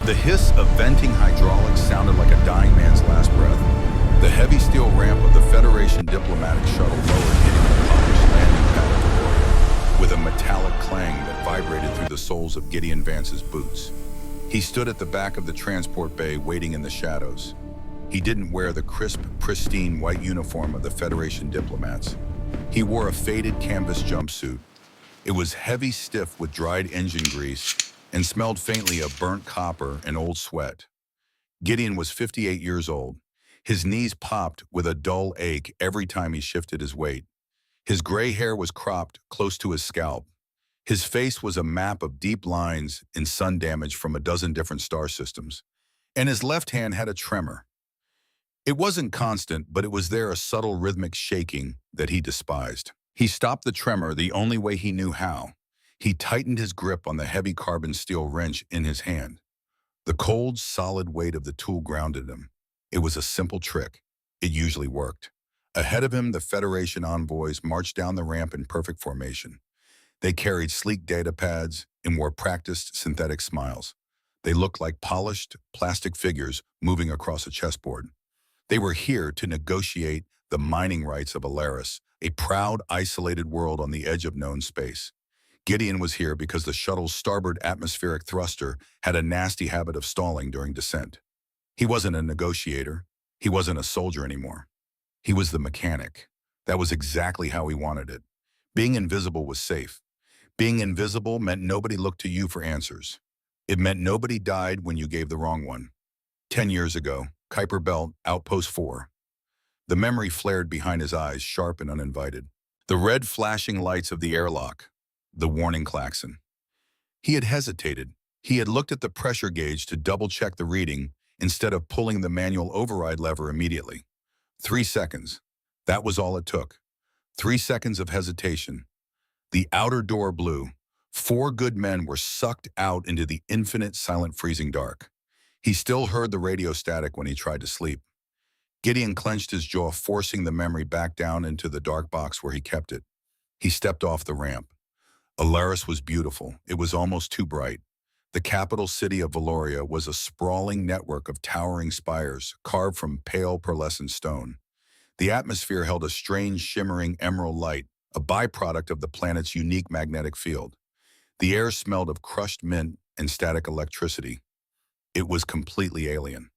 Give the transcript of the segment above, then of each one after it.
The hiss of venting hydraulics sounded like a dying man's last breath. The heavy steel ramp of the Federation diplomatic shuttle lowered, hitting the polished landing pad of Valoria, with a metallic clang that vibrated through the soles of Gideon Vance's boots. He stood at the back of the transport bay, waiting in the shadows. He didn't wear the crisp, pristine white uniform of the Federation diplomats. He wore a faded canvas jumpsuit. It was heavy, stiff with dried engine grease, and smelled faintly of burnt copper and old sweat. Gideon was 58 years old. His knees popped with a dull ache every time he shifted his weight. His gray hair was cropped close to his scalp. His face was a map of deep lines and sun damage from a dozen different star systems. And his left hand had a tremor. It wasn't constant, but it was there, a subtle rhythmic shaking that he despised. He stopped the tremor the only way he knew how. He tightened his grip on the heavy carbon steel wrench in his hand. The cold, solid weight of the tool grounded him. It was a simple trick. It usually worked. Ahead of him, the Federation envoys marched down the ramp in perfect formation. They carried sleek data pads and wore practiced synthetic smiles. They looked like polished plastic figures moving across a chessboard. They were here to negotiate the mining rights of Alaris, a proud, isolated world on the edge of known space. Gideon was here because the shuttle's starboard atmospheric thruster had a nasty habit of stalling during descent. He wasn't a negotiator. He wasn't a soldier anymore. He was the mechanic. That was exactly how he wanted it. Being invisible was safe. Being invisible meant nobody looked to you for answers. It meant nobody died when you gave the wrong one. 10 years ago, Kuiper Belt, Outpost 4. The memory flared behind his eyes, sharp and uninvited. The red flashing lights of the airlock. The warning klaxon. He had hesitated. He had looked at the pressure gauge to double-check the reading instead of pulling the manual override lever immediately. 3 seconds. That was all it took. 3 seconds of hesitation. The outer door blew. 4 good men were sucked out into the infinite, silent, freezing dark. He still heard the radio static when he tried to sleep. Gideon clenched his jaw, forcing the memory back down into the dark box where he kept it. He stepped off the ramp. Alaris was beautiful. It was almost too bright. The capital city of Valoria was a sprawling network of towering spires carved from pale pearlescent stone. The atmosphere held a strange shimmering emerald light, a byproduct of the planet's unique magnetic field. The air smelled of crushed mint and static electricity. It was completely alien.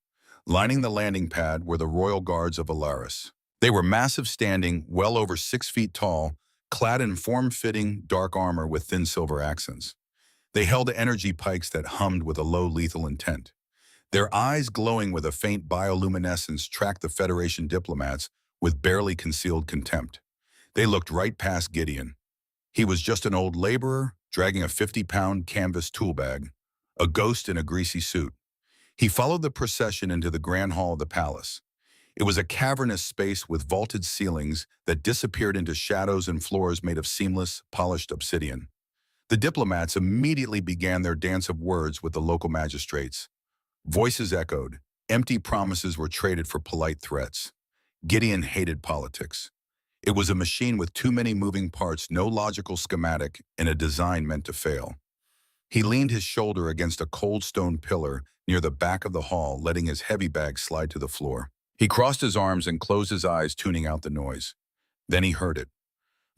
Lining the landing pad were the royal guards of Alaris. They were massive, standing, well over 6 feet tall, clad in form-fitting dark armor with thin silver accents. They held energy pikes that hummed with a low lethal intent. Their eyes, glowing with a faint bioluminescence, tracked the Federation diplomats with barely concealed contempt. They looked right past Gideon. He was just an old laborer dragging a 50-pound canvas tool bag, a ghost in a greasy suit. He followed the procession into the grand hall of the palace. It was a cavernous space with vaulted ceilings that disappeared into shadows and floors made of seamless, polished obsidian. The diplomats immediately began their dance of words with the local magistrates. Voices echoed. Empty promises were traded for polite threats. Gideon hated politics. It was a machine with too many moving parts, no logical schematic, and a design meant to fail. He leaned his shoulder against a cold stone pillar near the back of the hall, letting his heavy bag slide to the floor. He crossed his arms and closed his eyes, tuning out the noise. Then he heard it.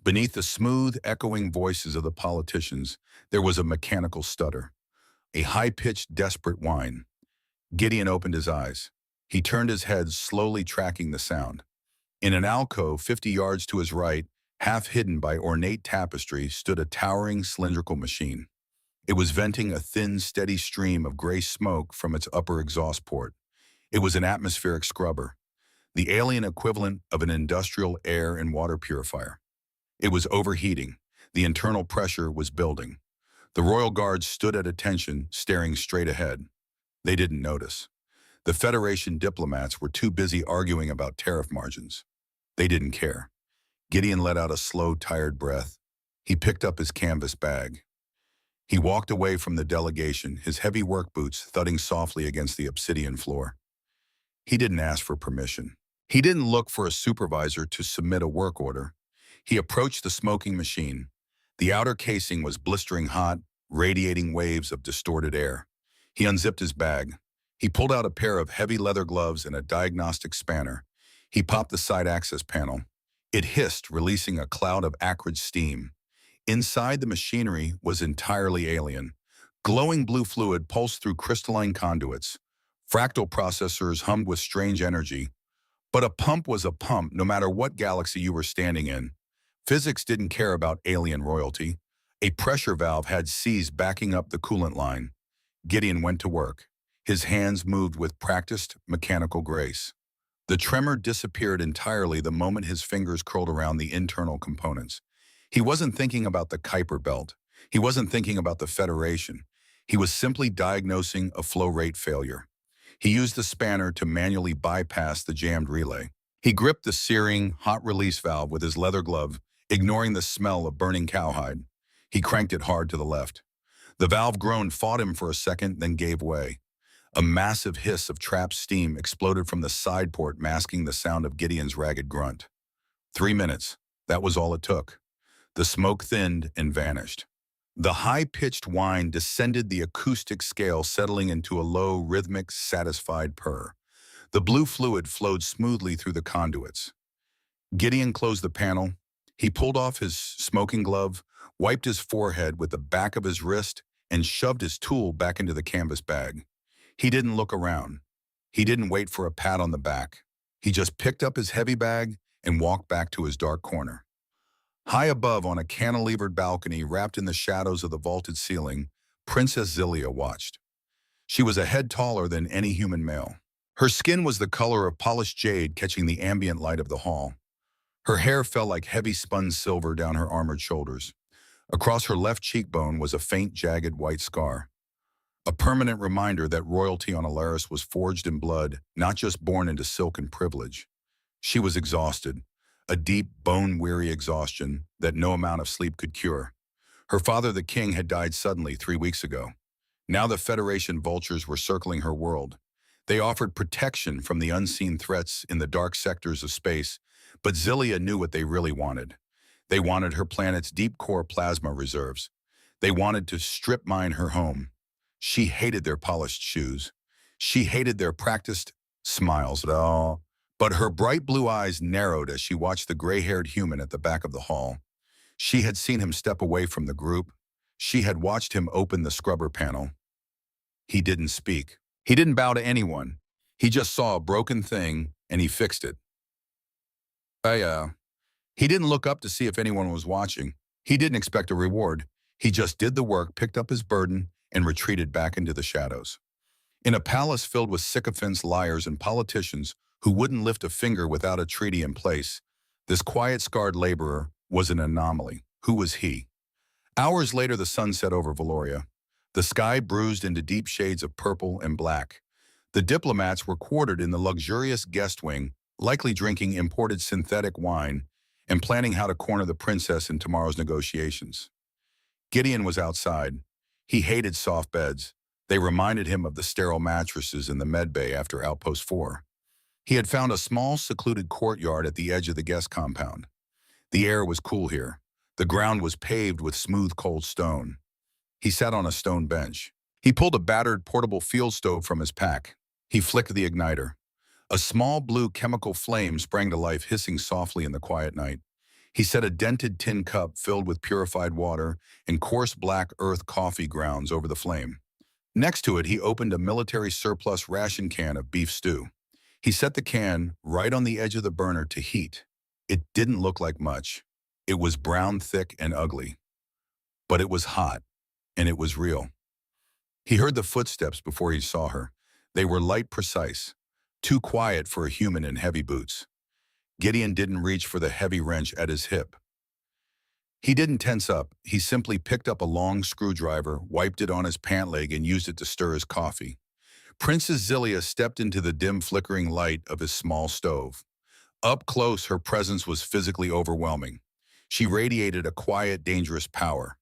Beneath the smooth, echoing voices of the politicians, there was a mechanical stutter, a high-pitched, desperate whine. Gideon opened his eyes. He turned his head, slowly tracking the sound. In an alcove 50 yards to his right, half hidden by ornate tapestry, stood a towering, cylindrical machine. It was venting a thin, steady stream of gray smoke from its upper exhaust port. It was an atmospheric scrubber, the alien equivalent of an industrial air and water purifier. It was overheating. The internal pressure was building. The royal guards stood at attention, staring straight ahead. They didn't notice. The Federation diplomats were too busy arguing about tariff margins. They didn't care. Gideon let out a slow, tired breath. He picked up his canvas bag. He walked away from the delegation, his heavy work boots thudding softly against the obsidian floor. He didn't ask for permission. He didn't look for a supervisor to submit a work order. He approached the smoking machine. The outer casing was blistering hot, radiating waves of distorted air. He unzipped his bag. He pulled out a pair of heavy leather gloves and a diagnostic spanner. He popped the side access panel. It hissed, releasing a cloud of acrid steam. Inside, the machinery was entirely alien. Glowing blue fluid pulsed through crystalline conduits. Fractal processors hummed with strange energy. But a pump was a pump, no matter what galaxy you were standing in. Physics didn't care about alien royalty. A pressure valve had seized backing up the coolant line. Gideon went to work. His hands moved with practiced, mechanical grace. The tremor disappeared entirely the moment his fingers curled around the internal components. He wasn't thinking about the Kuiper belt. He wasn't thinking about the Federation. He was simply diagnosing a flow rate failure. He used the spanner to manually bypass the jammed relay. He gripped the searing, hot release valve with his leather glove, ignoring the smell of burning cowhide. He cranked it hard to the left. The valve groaned, fought him for a second, then gave way. A massive hiss of trapped steam exploded from the side port, masking the sound of Gideon's ragged grunt. 3 minutes. That was all it took. The smoke thinned and vanished. The high-pitched whine descended the acoustic scale, settling into a low, rhythmic, satisfied purr. The blue fluid flowed smoothly through the conduits. Gideon closed the panel. He pulled off his smoking glove, wiped his forehead with the back of his wrist, and shoved his tool back into the canvas bag. He didn't look around. He didn't wait for a pat on the back. He just picked up his heavy bag and walked back to his dark corner. High above, on a cantilevered balcony wrapped in the shadows of the vaulted ceiling, Princess Zilia watched. She was a head taller than any human male. Her skin was the color of polished jade, catching the ambient light of the hall. Her hair fell like heavy spun silver down her armored shoulders. Across her left cheekbone was a faint, jagged white scar. A permanent reminder that royalty on Alaris was forged in blood, not just born into silk and privilege. She was exhausted, a deep, bone-weary exhaustion that no amount of sleep could cure. Her father, the king, had died suddenly 3 weeks ago. Now the Federation vultures were circling her world. They offered protection from the unseen threats in the dark sectors of space, but Zilia knew what they really wanted. They wanted her planet's deep core plasma reserves. They wanted to strip mine her home. She hated their polished shoes. She hated their practiced smiles at all. But her bright blue eyes narrowed as she watched the gray-haired human at the back of the hall. She had seen him step away from the group. She had watched him open the scrubber panel. He didn't speak. He didn't bow to anyone. He just saw a broken thing, and he fixed it. He didn't look up to see if anyone was watching. He didn't expect a reward. He just did the work, picked up his burden, and retreated back into the shadows. In a palace filled with sycophants, liars, and politicians who wouldn't lift a finger without a treaty in place, this quiet, scarred laborer was an anomaly. Who was he? Hours later, the sun set over Valoria. The sky bruised into deep shades of purple and black. The diplomats were quartered in the luxurious guest wing, likely drinking imported synthetic wine and planning how to corner the princess in tomorrow's negotiations. Gideon was outside. He hated soft beds. They reminded him of the sterile mattresses in the med bay after Outpost 4. He had found a small, secluded courtyard at the edge of the guest compound. The air was cool here. The ground was paved with smooth, cold stone. He sat on a stone bench. He pulled a battered, portable field stove from his pack. He flicked the igniter. A small blue chemical flame sprang to life, hissing softly in the quiet night. He set a dented tin cup filled with purified water and coarse black earth coffee grounds over the flame. Next to it, he opened a military surplus ration can of beef stew. He set the can right on the edge of the burner to heat. It didn't look like much. It was brown, thick, and ugly. But it was hot, and it was real. He heard the footsteps before he saw her. They were light, precise, too quiet for a human in heavy boots. Gideon didn't reach for the heavy wrench at his hip. He didn't tense up. He simply picked up a long screwdriver, wiped it on his pant leg, and used it to stir his coffee. Princess Zilia stepped into the dim, flickering light of his small stove. Up close, her presence was physically overwhelming. She radiated a quiet, dangerous power.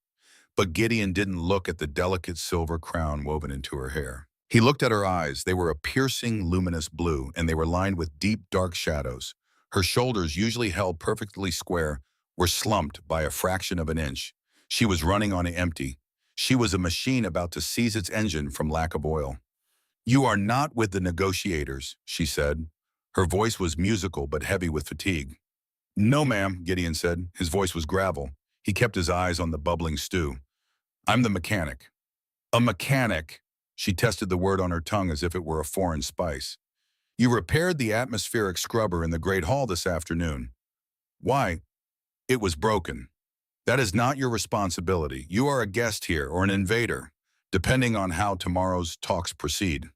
But Gideon didn't look at the delicate silver crown woven into her hair. He looked at her eyes. They were a piercing, luminous blue, and they were lined with deep, dark shadows. Her shoulders, usually held perfectly square, were slumped by a fraction of an inch. She was running on empty. She was a machine about to seize its engine from lack of oil. "You are not with the negotiators," she said. Her voice was musical but heavy with fatigue. "No, ma'am," Gideon said. His voice was gravel. He kept his eyes on the bubbling stew. "I'm the mechanic." "A mechanic." She tested the word on her tongue as if it were a foreign spice. "You repaired the atmospheric scrubber in the Great Hall this afternoon." "Why?" "It was broken." "That is not your responsibility. You are a guest here or an invader, depending on how tomorrow's talks proceed."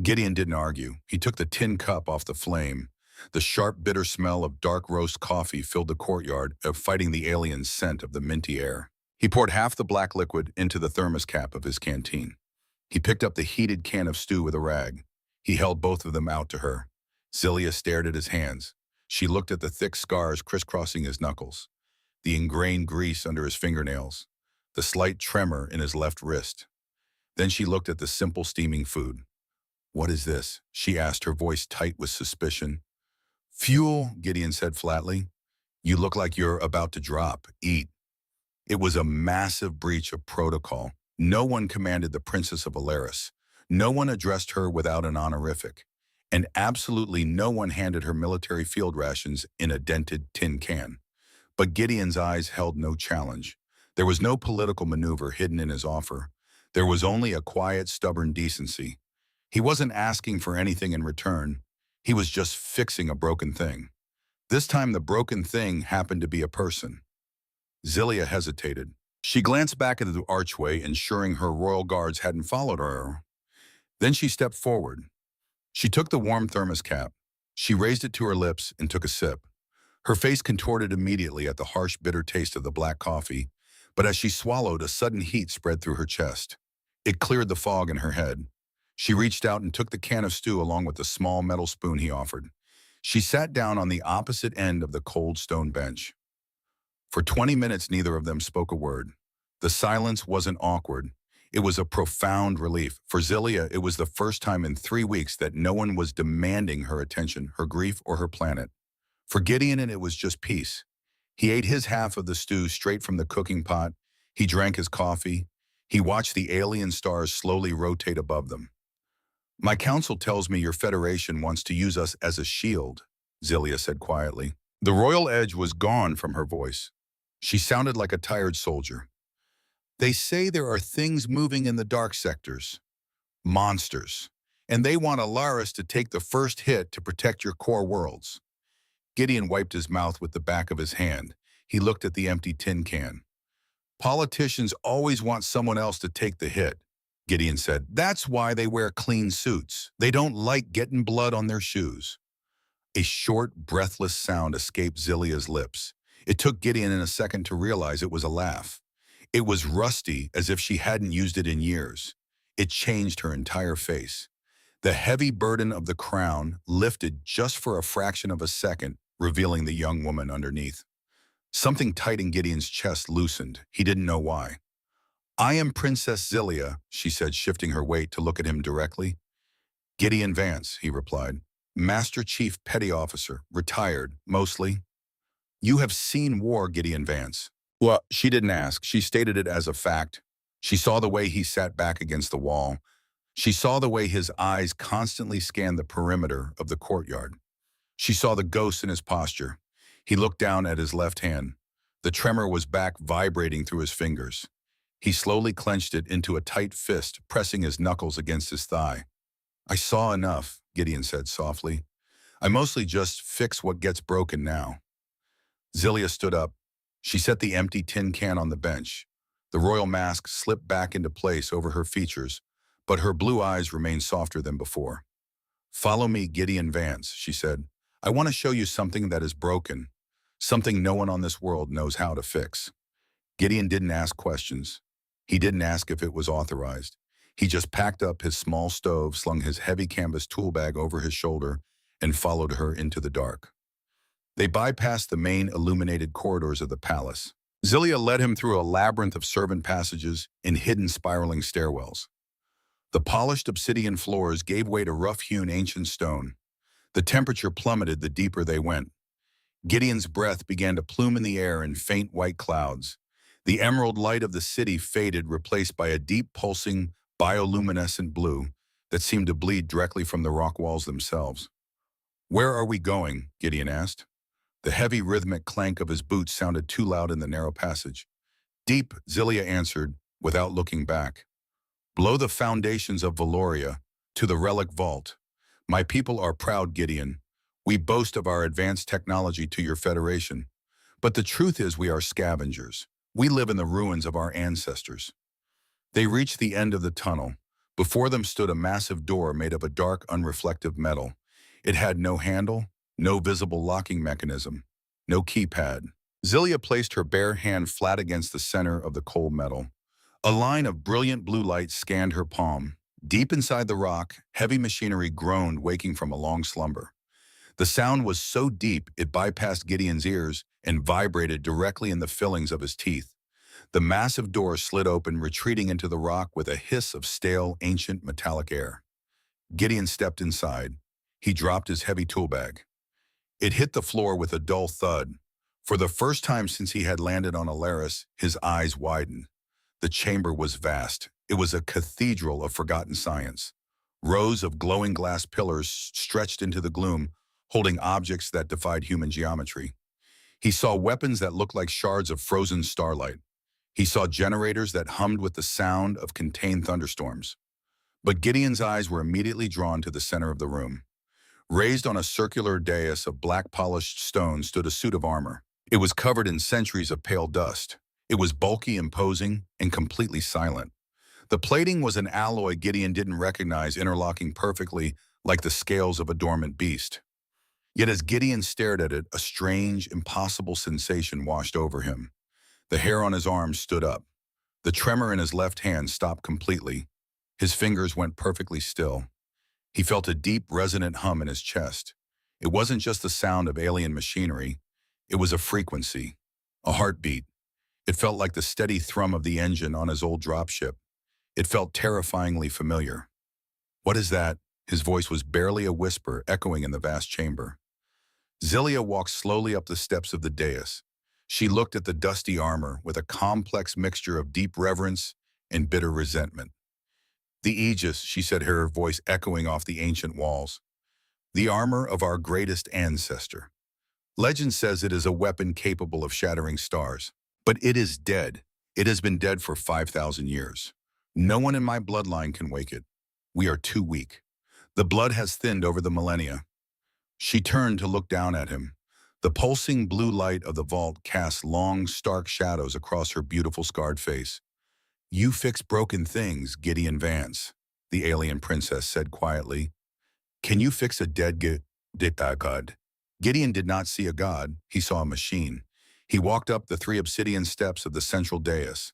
Gideon didn't argue. He took the tin cup off the flame. The sharp, bitter smell of dark roast coffee filled the courtyard, fighting the alien scent of the minty air. He poured half the black liquid into the thermos cap of his canteen. He picked up the heated can of stew with a rag. He held both of them out to her. Zelia stared at his hands. She looked at the thick scars crisscrossing his knuckles, the ingrained grease under his fingernails, the slight tremor in his left wrist. Then she looked at the simple steaming food. "What is this?" she asked, her voice tight with suspicion. "Fuel," Gideon said flatly. "You look like you're about to drop. Eat." It was a massive breach of protocol. No one commanded the Princess of Alaris. No one addressed her without an honorific. And absolutely no one handed her military field rations in a dented tin can. But Gideon's eyes held no challenge. There was no political maneuver hidden in his offer. There was only a quiet, stubborn decency. He wasn't asking for anything in return. He was just fixing a broken thing. This time the broken thing happened to be a person. Zelia hesitated. She glanced back at the archway, ensuring her royal guards hadn't followed her. Then she stepped forward. She took the warm thermos cap. She raised it to her lips and took a sip. Her face contorted immediately at the harsh, bitter taste of the black coffee, but as she swallowed, a sudden heat spread through her chest. It cleared the fog in her head. She reached out and took the can of stew along with the small metal spoon he offered. She sat down on the opposite end of the cold stone bench. For 20 minutes, neither of them spoke a word. The silence wasn't awkward. It was a profound relief. For Zelia, it was the first time in 3 weeks that no one was demanding her attention, her grief, or her planet. For Gideon, it was just peace. He ate his half of the stew straight from the cooking pot. He drank his coffee. He watched the alien stars slowly rotate above them. "My council tells me your Federation wants to use us as a shield," Zelia said quietly. The royal edge was gone from her voice. She sounded like a tired soldier. "They say there are things moving in the dark sectors. Monsters. And they want Alaris to take the first hit to protect your core worlds." Gideon wiped his mouth with the back of his hand. He looked at the empty tin can. "Politicians always want someone else to take the hit," Gideon said. "That's why they wear clean suits. They don't like getting blood on their shoes." A short, breathless sound escaped Zelia's lips. It took Gideon a second to realize it was a laugh. It was rusty, as if she hadn't used it in years. It changed her entire face. The heavy burden of the crown lifted just for a fraction of a second, revealing the young woman underneath. Something tight in Gideon's chest loosened. He didn't know why. "I am Princess Zelia," she said, shifting her weight to look at him directly. "Gideon Vance," he replied. "Master Chief Petty Officer, retired, mostly." "You have seen war, Gideon Vance." Well, she didn't ask. She stated it as a fact. She saw the way he sat back against the wall. She saw the way his eyes constantly scanned the perimeter of the courtyard. She saw the ghost in his posture. He looked down at his left hand. The tremor was back, vibrating through his fingers. He slowly clenched it into a tight fist, pressing his knuckles against his thigh. "I saw enough," Gideon said softly. "I mostly just fix what gets broken now." Zelia stood up. She set the empty tin can on the bench. The royal mask slipped back into place over her features, but her blue eyes remained softer than before. "Follow me, Gideon Vance," she said. "I want to show you something that is broken, something no one on this world knows how to fix." Gideon didn't ask questions. He didn't ask if it was authorized. He just packed up his small stove, slung his heavy canvas tool bag over his shoulder, and followed her into the dark. They bypassed the main illuminated corridors of the palace. Zelia led him through a labyrinth of servant passages and hidden spiraling stairwells. The polished obsidian floors gave way to rough-hewn ancient stone. The temperature plummeted the deeper they went. Gideon's breath began to plume in the air in faint white clouds. The emerald light of the city faded, replaced by a deep pulsing, bioluminescent blue that seemed to bleed directly from the rock walls themselves. "Where are we going?" Gideon asked. The heavy rhythmic clank of his boots sounded too loud in the narrow passage. "Deep," Zilia answered, without looking back. "Below the foundations of Valoria, to the relic vault. My people are proud, Gideon. We boast of our advanced technology to your Federation. But the truth is we are scavengers. We live in the ruins of our ancestors." They reached the end of the tunnel. Before them stood a massive door made of a dark, unreflective metal. It had no handle, no visible locking mechanism, no keypad. Zilia placed her bare hand flat against the center of the cold metal. A line of brilliant blue light scanned her palm. Deep inside the rock, heavy machinery groaned, waking from a long slumber. The sound was so deep it bypassed Gideon's ears and vibrated directly in the fillings of his teeth. The massive door slid open, retreating into the rock with a hiss of stale, ancient metallic air. Gideon stepped inside. He dropped his heavy tool bag. It hit the floor with a dull thud. For the first time since he had landed on Alaris, his eyes widened. The chamber was vast. It was a cathedral of forgotten science. Rows of glowing glass pillars stretched into the gloom, holding objects that defied human geometry. He saw weapons that looked like shards of frozen starlight. He saw generators that hummed with the sound of contained thunderstorms. But Gideon's eyes were immediately drawn to the center of the room. Raised on a circular dais of black-polished stone stood a suit of armor. It was covered in centuries of pale dust. It was bulky, imposing, and completely silent. The plating was an alloy Gideon didn't recognize, interlocking perfectly like the scales of a dormant beast. Yet as Gideon stared at it, a strange, impossible sensation washed over him. The hair on his arms stood up. The tremor in his left hand stopped completely. His fingers went perfectly still. He felt a deep, resonant hum in his chest. It wasn't just the sound of alien machinery. It was a frequency, a heartbeat. It felt like the steady thrum of the engine on his old dropship. It felt terrifyingly familiar. "What is that?" His voice was barely a whisper, echoing in the vast chamber. Zilia walked slowly up the steps of the dais. She looked at the dusty armor with a complex mixture of deep reverence and bitter resentment. "The Aegis," she said, her voice echoing off the ancient walls. "The armor of our greatest ancestor. Legend says it is a weapon capable of shattering stars. But it is dead. It has been dead for 5,000 years. No one in my bloodline can wake it. We are too weak. The blood has thinned over the millennia." She turned to look down at him. The pulsing blue light of the vault cast long, stark shadows across her beautiful scarred face. "You fix broken things, Gideon Vance," the alien princess said quietly. "Can you fix a dead god?" Gideon did not see a god, he saw a machine. He walked up the 3 obsidian steps of the central dais.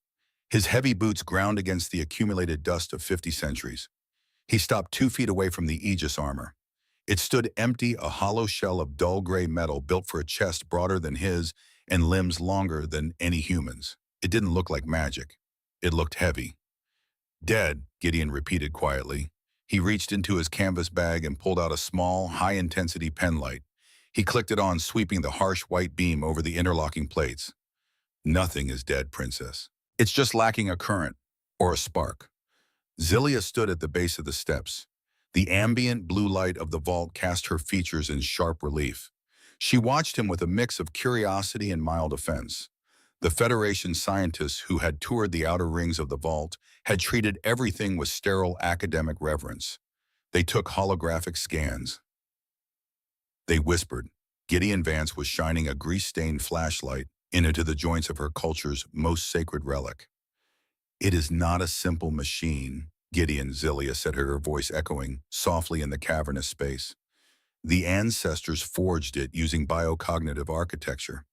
His heavy boots ground against the accumulated dust of 50 centuries. He stopped 2 feet away from the Aegis armor. It stood empty, a hollow shell of dull gray metal built for a chest broader than his and limbs longer than any human's. It didn't look like magic. It looked heavy. "Dead," Gideon repeated quietly. He reached into his canvas bag and pulled out a small, high-intensity penlight. He clicked it on, sweeping the harsh white beam over the interlocking plates. "Nothing is dead, Princess. It's just lacking a current, or a spark." Zilia stood at the base of the steps. The ambient blue light of the vault cast her features in sharp relief. She watched him with a mix of curiosity and mild offense. The Federation scientists who had toured the outer rings of the vault had treated everything with sterile academic reverence. They took holographic scans. They whispered. Gideon Vance was shining a grease-stained flashlight into the joints of her culture's most sacred relic. "It is not a simple machine," Gideon, Zilia said, her voice echoing softly in the cavernous space. "The ancestors forged it using biocognitive architecture.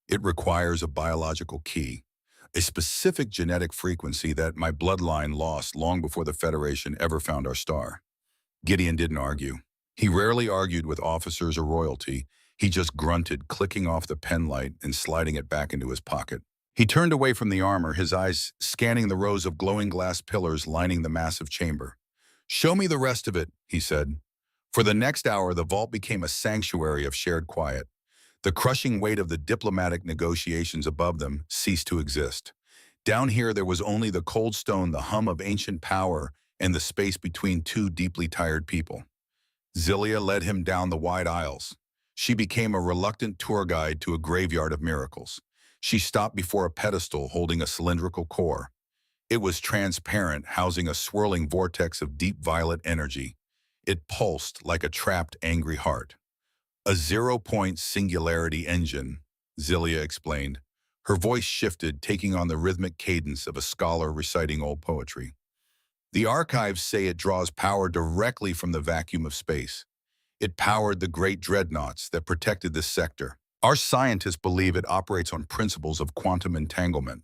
It requires a biological key, a specific genetic frequency that my bloodline lost long before the Federation ever found our star." Gideon didn't argue. He rarely argued with officers or royalty. He just grunted, clicking off the penlight and sliding it back into his pocket. He turned away from the armor, his eyes scanning the rows of glowing glass pillars lining the massive chamber. "Show me the rest of it," he said. For the next hour, the vault became a sanctuary of shared quiet. The crushing weight of the diplomatic negotiations above them ceased to exist. Down here there was only the cold stone, the hum of ancient power, and the space between two deeply tired people. Zilia led him down the wide aisles. She became a reluctant tour guide to a graveyard of miracles. She stopped before a pedestal holding a cylindrical core. It was transparent, housing a swirling vortex of deep violet energy. It pulsed like a trapped, angry heart. A zero-point singularity engine, Zilia explained. Her voice shifted, taking on the rhythmic cadence of a scholar reciting old poetry. The archives say it draws power directly from the vacuum of space. It powered the great dreadnoughts that protected this sector. Our scientists believe it operates on principles of quantum entanglement.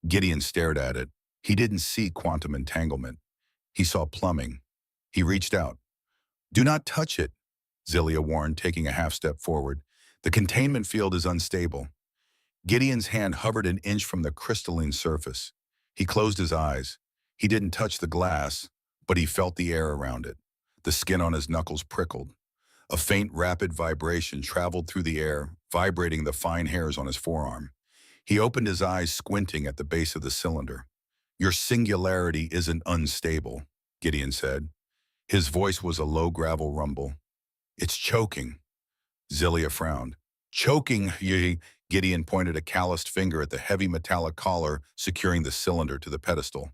Gideon stared at it. He didn't see quantum entanglement. He saw plumbing. He reached out. "Do not touch it," Zilia warned, taking a half step forward. "The containment field is unstable." Gideon's hand hovered an inch from the crystalline surface. He closed his eyes. He didn't touch the glass, but he felt the air around it. The skin on his knuckles prickled. A faint, rapid vibration traveled through the air, vibrating the fine hairs on his forearm. He opened his eyes, squinting at the base of the cylinder. "Your singularity isn't unstable," Gideon said. His voice was a low gravel rumble. "It's choking." Zilia frowned. "Choking, ye..." Gideon pointed a calloused finger at the heavy metallic collar securing the cylinder to the pedestal.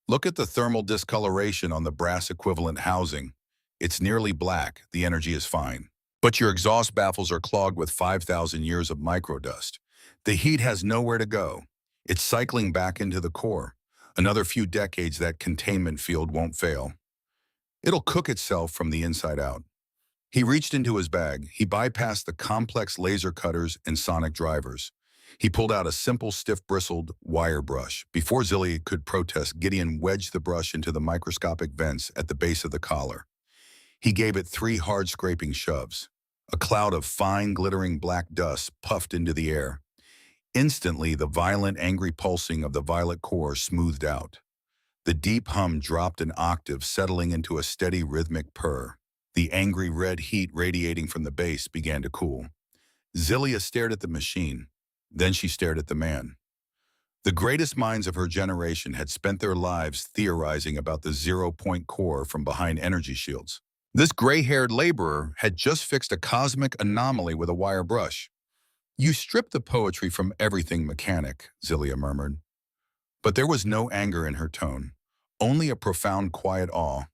"Look at the thermal discoloration on the brass equivalent housing. It's nearly black, the energy is fine. But your exhaust baffles are clogged with 5,000 years of microdust. The heat has nowhere to go. It's cycling back into the core. Another few decades, that containment field won't fail. It'll cook itself from the inside out." He reached into his bag. He bypassed the complex laser cutters and sonic drivers. He pulled out a simple, stiff-bristled wire brush. Before Zilia could protest, Gideon wedged the brush into the microscopic vents at the base of the collar. He gave it 3 hard scraping shoves. A cloud of fine, glittering black dust puffed into the air. Instantly, the violent, angry pulsing of the violet core smoothed out. The deep hum dropped an octave, settling into a steady, rhythmic purr. The angry red heat radiating from the base began to cool. Zilia stared at the machine. Then she stared at the man. The greatest minds of her generation had spent their lives theorizing about the zero-point core from behind energy shields. This gray-haired laborer had just fixed a cosmic anomaly with a wire brush. "You strip the poetry from everything mechanic," Zilia murmured. But there was no anger in her tone, only a profound, quiet awe.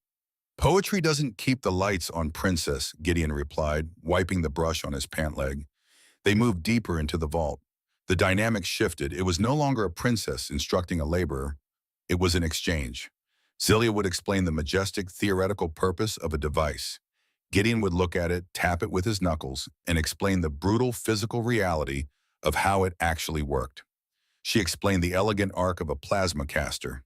"Poetry doesn't keep the lights on, Princess," Gideon replied, wiping the brush on his pant leg. They moved deeper into the vault. The dynamic shifted. It was no longer a princess instructing a laborer. It was an exchange. Zilia would explain the majestic theoretical purpose of a device. Gideon would look at it, tap it with his knuckles, and explain the brutal physical reality of how it actually worked. She explained the elegant arc of a plasma caster.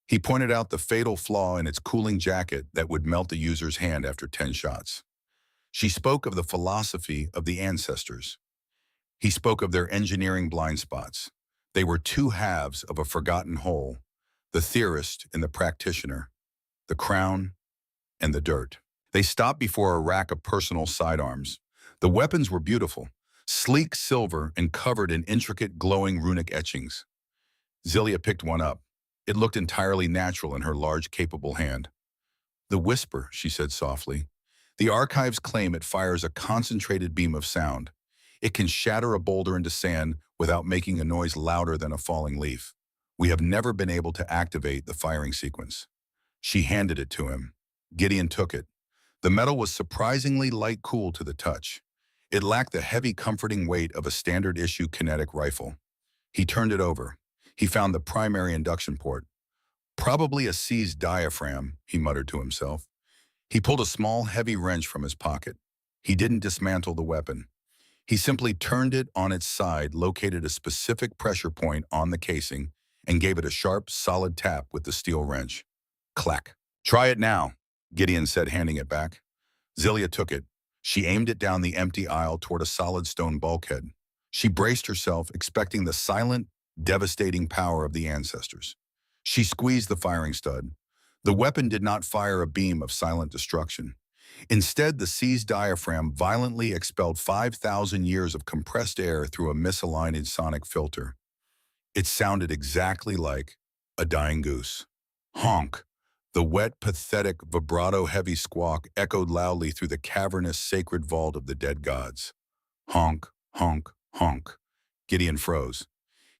He pointed out the fatal flaw in its cooling jacket that would melt the user's hand after 10 shots. She spoke of the philosophy of the ancestors. He spoke of their engineering blind spots. They were 2 halves of a forgotten whole, the theorist and the practitioner, the crown and the dirt. They stopped before a rack of personal sidearms. The weapons were beautiful, sleek silver and covered in intricate glowing runic etchings. Zilia picked one up. It looked entirely natural in her large, capable hand. "The whisper," she said softly. "The archives claim it fires a concentrated beam of sound. It can shatter a boulder into sand without making a noise louder than a falling leaf. We have never been able to activate the firing sequence." She handed it to him. Gideon took it. The metal was surprisingly light-cool to the touch. It lacked the heavy, comforting weight of a standard-issue kinetic rifle. He turned it over. He found the primary induction port. "Probably a seized diaphragm," he muttered to himself. He pulled a small, heavy wrench from his pocket. He didn't dismantle the weapon. He simply turned it on its side, located a specific pressure point on the casing, and gave it a sharp, solid tap with the steel wrench. Clack. "Try it now," Gideon said, handing it back. Zilia took it. She aimed it down the empty aisle toward a solid stone bulkhead. She braced herself, expecting the silent, devastating power of the ancestors. She squeezed the firing stud. The weapon did not fire a beam of silent destruction. Instead, the sea's diaphragm violently expelled 5,000 years of compressed air through a misaligned sonic filter. It sounded exactly like a dying goose. Honk! The wet, pathetic, vibrato-heavy squawk echoed loudly through the cavernous, sacred vault of the dead gods. Honk, honk, honk. Gideon froze.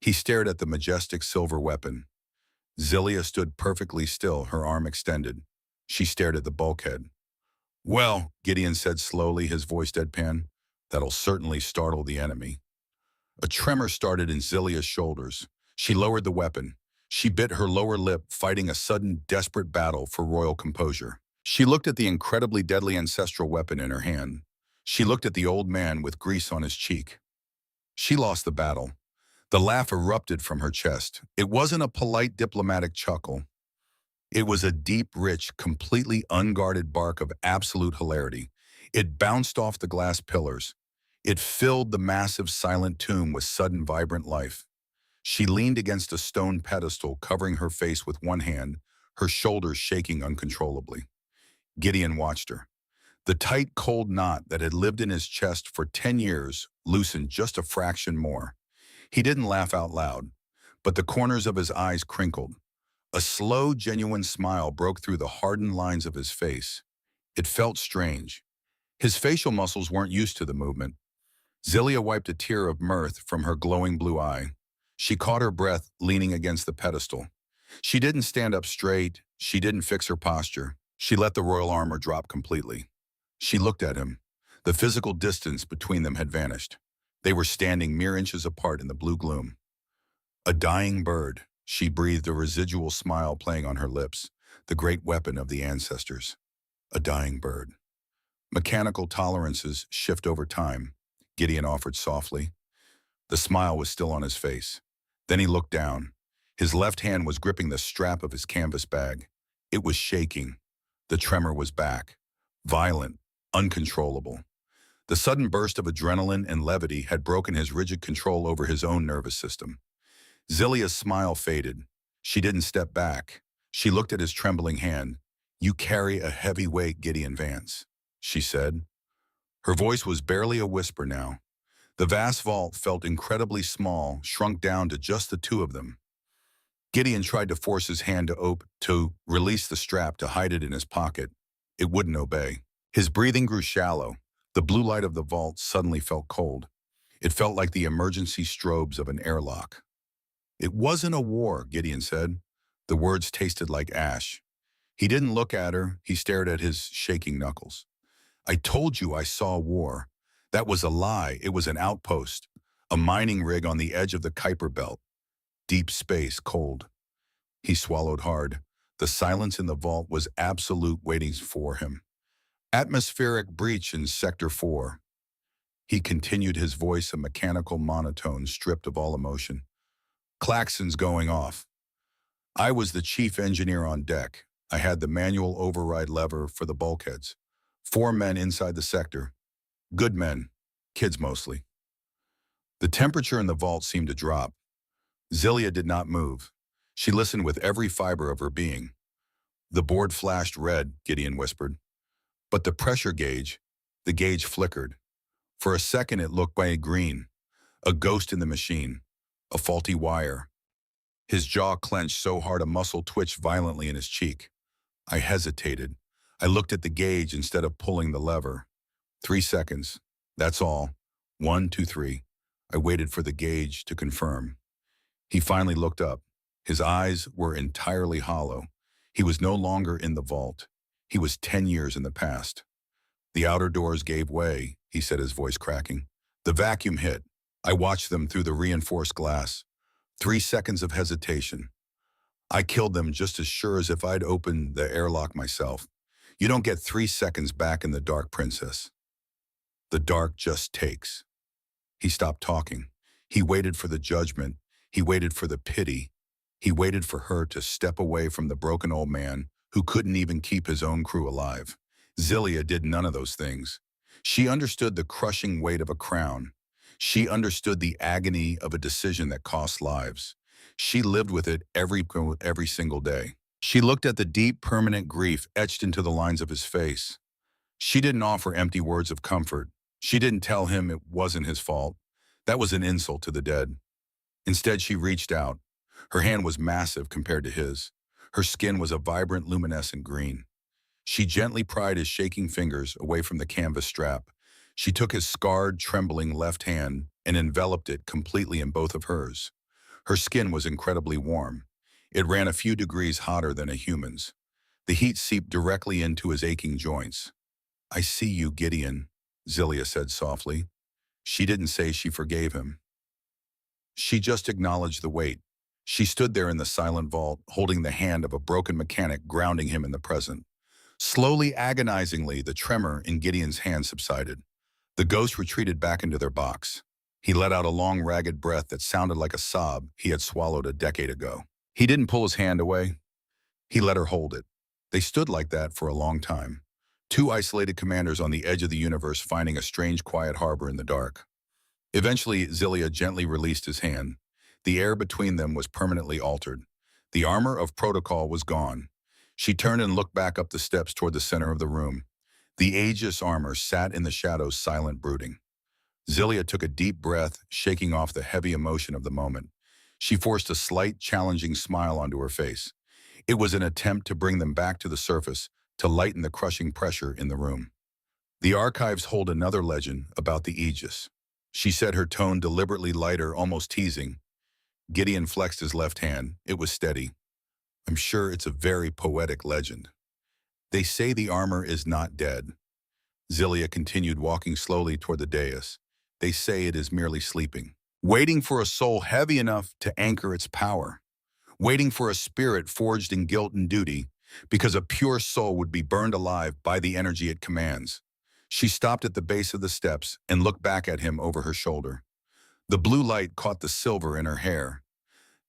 He stared at the majestic silver weapon. Zilia stood perfectly still, her arm extended. She stared at the bulkhead. "Well," Gideon said slowly, his voice deadpan, "that'll certainly startle the enemy." A tremor started in Zilia's shoulders. She lowered the weapon. She bit her lower lip, fighting a sudden, desperate battle for royal composure. She looked at the incredibly deadly ancestral weapon in her hand. She looked at the old man with grease on his cheek. She lost the battle. The laugh erupted from her chest. It wasn't a polite diplomatic chuckle. It was a deep, rich, completely unguarded bark of absolute hilarity. It bounced off the glass pillars. It filled the massive, silent tomb with sudden, vibrant life. She leaned against a stone pedestal, covering her face with one hand, her shoulders shaking uncontrollably. Gideon watched her. The tight, cold knot that had lived in his chest for 10 years loosened just a fraction more. He didn't laugh out loud, but the corners of his eyes crinkled. A slow, genuine smile broke through the hardened lines of his face. It felt strange. His facial muscles weren't used to the movement. Zilia wiped a tear of mirth from her glowing blue eye. She caught her breath, leaning against the pedestal. She didn't stand up straight. She didn't fix her posture. She let the royal armor drop completely. She looked at him. The physical distance between them had vanished. They were standing mere inches apart in the blue gloom. "A dying bird," she breathed, a residual smile playing on her lips, "the great weapon of the ancestors. A dying bird." "Mechanical tolerances shift over time," Gideon offered softly. The smile was still on his face. Then he looked down. His left hand was gripping the strap of his canvas bag. It was shaking. The tremor was back. Violent, uncontrollable. The sudden burst of adrenaline and levity had broken his rigid control over his own nervous system. Zilia's smile faded. She didn't step back. She looked at his trembling hand. "You carry a heavy weight, Gideon Vance," she said. Her voice was barely a whisper now. The vast vault felt incredibly small, shrunk down to just the two of them. Gideon tried to force his hand to release the strap, to hide it in his pocket. It wouldn't obey. His breathing grew shallow. The blue light of the vault suddenly felt cold. It felt like the emergency strobes of an airlock. "It wasn't a war," Gideon said. The words tasted like ash. He didn't look at her. He stared at his shaking knuckles. "I told you I saw war. That was a lie. It was an outpost, a mining rig on the edge of the Kuiper Belt. Deep space, cold." He swallowed hard. The silence in the vault was absolute, waiting for him. "Atmospheric breach in Sector 4. He continued, his voice a mechanical monotone stripped of all emotion. "Klaxons going off. I was the chief engineer on deck. I had the manual override lever for the bulkheads. 4 men inside the sector. Good men, kids mostly." The temperature in the vault seemed to drop. Zilia did not move. She listened with every fiber of her being. "The board flashed red," Gideon whispered. "But the gauge flickered. For a second it looked green, a ghost in the machine, a faulty wire." His jaw clenched so hard a muscle twitched violently in his cheek. I hesitated. I looked at the gauge instead of pulling the lever. 3 seconds. That's all. 1, 2, 3. I waited for the gauge to confirm. He finally looked up. His eyes were entirely hollow. He was no longer in the vault. He was 10 years in the past. "The outer doors gave way," he said, his voice cracking. "The vacuum hit. I watched them through the reinforced glass. 3 seconds of hesitation. I killed them just as sure as if I'd opened the airlock myself. You don't get 3 seconds back in the dark, princess. The dark just takes." He stopped talking. He waited for the judgment. He waited for the pity. He waited for her to step away from the broken old man who couldn't even keep his own crew alive. Zilia did none of those things. She understood the crushing weight of a crown. She understood the agony of a decision that cost lives. She lived with it every single day. She looked at the deep, permanent grief etched into the lines of his face. She didn't offer empty words of comfort. She didn't tell him it wasn't his fault. That was an insult to the dead. Instead, she reached out. Her hand was massive compared to his. Her skin was a vibrant, luminescent green. She gently pried his shaking fingers away from the canvas strap. She took his scarred, trembling left hand and enveloped it completely in both of hers. Her skin was incredibly warm. It ran a few degrees hotter than a human's. The heat seeped directly into his aching joints. "I see you, Gideon," Zelia said softly. She didn't say she forgave him. She just acknowledged the weight. She stood there in the silent vault, holding the hand of a broken mechanic grounding him in the present. Slowly, agonizingly, the tremor in Gideon's hand subsided. The ghost retreated back into their box. He let out a long, ragged breath that sounded like a sob he had swallowed a decade ago. He didn't pull his hand away. He let her hold it. They stood like that for a long time. Two isolated commanders on the edge of the universe finding a strange, quiet harbor in the dark. Eventually, Zelia gently released his hand. The air between them was permanently altered. The armor of protocol was gone. She turned and looked back up the steps toward the center of the room. The Aegis armor sat in the shadows, silent, brooding. Zelia took a deep breath, shaking off the heavy emotion of the moment. She forced a slight, challenging smile onto her face. It was an attempt to bring them back to the surface, to lighten the crushing pressure in the room. "The archives hold another legend about the Aegis," she said, her tone deliberately lighter, almost teasing. Gideon flexed his left hand. It was steady. "I'm sure it's a very poetic legend. They say the armor is not dead." Zelia continued, walking slowly toward the dais. "They say it is merely sleeping, waiting for a soul heavy enough to anchor its power, waiting for a spirit forged in guilt and duty, because a pure soul would be burned alive by the energy it commands." She stopped at the base of the steps and looked back at him over her shoulder. The blue light caught the silver in her hair.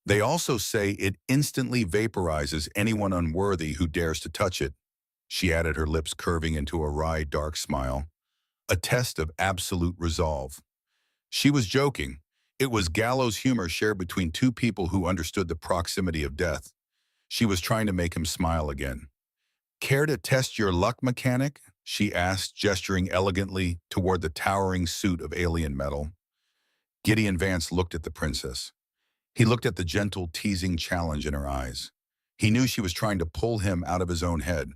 "They also say it instantly vaporizes anyone unworthy who dares to touch it," she added, her lips curving into a wry, dark smile. "A test of absolute resolve." She was joking. It was gallows humor shared between two people who understood the proximity of death. She was trying to make him smile again. "Care to test your luck, mechanic?" she asked, gesturing elegantly toward the towering suit of alien metal. Gideon Vance looked at the princess. He looked at the gentle, teasing challenge in her eyes. He knew she was trying to pull him out of his own head.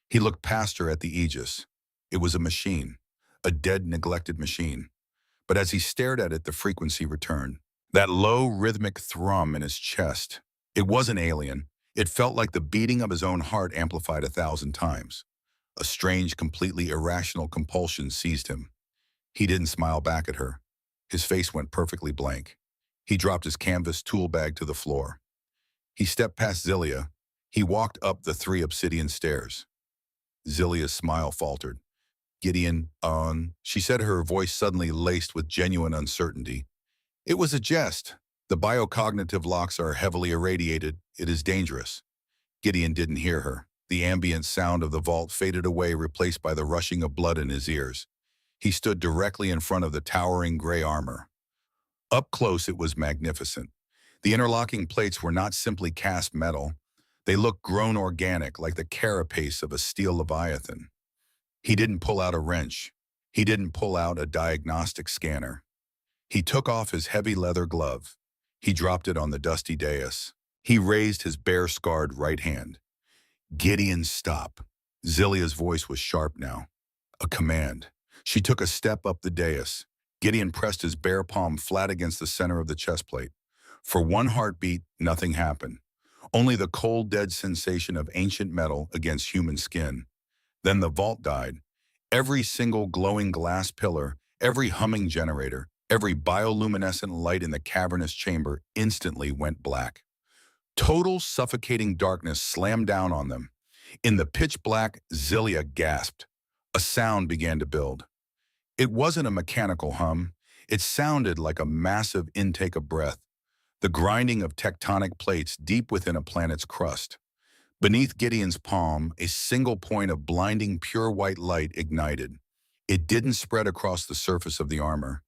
He looked past her at the Aegis. It was a machine, a dead, neglected machine. But as he stared at it, the frequency returned. That low, rhythmic thrum in his chest. It wasn't alien. It felt like the beating of his own heart amplified 1,000 times. A strange, completely irrational compulsion seized him. He didn't smile back at her. His face went perfectly blank. He dropped his canvas tool bag to the floor. He stepped past Zelia. He walked up the 3 obsidian stairs. Zelia's smile faltered. "Gideon, she said, her voice suddenly laced with genuine uncertainty. "It was a jest. The biocognitive locks are heavily irradiated. It is dangerous." Gideon didn't hear her. The ambient sound of the vault faded away, replaced by the rushing of blood in his ears. He stood directly in front of the towering gray armor. Up close, it was magnificent. The interlocking plates were not simply cast metal. They looked grown organic, like the carapace of a steel leviathan. He didn't pull out a wrench. He didn't pull out a diagnostic scanner. He took off his heavy leather glove. He dropped it on the dusty dais. He raised his bare, scarred right hand. "Gideon, stop." Zelia's voice was sharp now. A command. She took a step up the dais. Gideon pressed his bare palm flat against the center of the chest plate. For one heartbeat, nothing happened. Only the cold, dead sensation of ancient metal against human skin. Then the vault died. Every single glowing glass pillar, every humming generator, every bioluminescent light in the cavernous chamber instantly went black. Total suffocating darkness slammed down on them. In the pitch black, Zelia gasped. A sound began to build. It wasn't a mechanical hum. It sounded like a massive intake of breath, the grinding of tectonic plates deep within a planet's crust. Beneath Gideon's palm, a single point of blinding pure white light ignited. It didn't spread across the surface of the armor.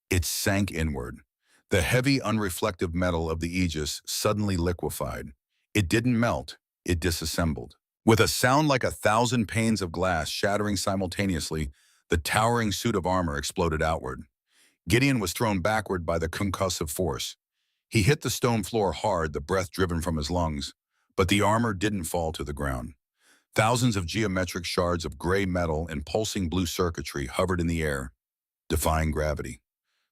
It sank inward. The heavy, unreflective metal of the Aegis suddenly liquefied. It didn't melt, it disassembled. With a sound like 1,000 panes of glass shattering simultaneously, the towering suit of armor exploded outward. Gideon was thrown backward by the concussive force. He hit the stone floor hard, the breath driven from his lungs, but the armor didn't fall to the ground. Thousands of geometric shards of gray metal and pulsing blue circuitry hovered in the air, defying gravity.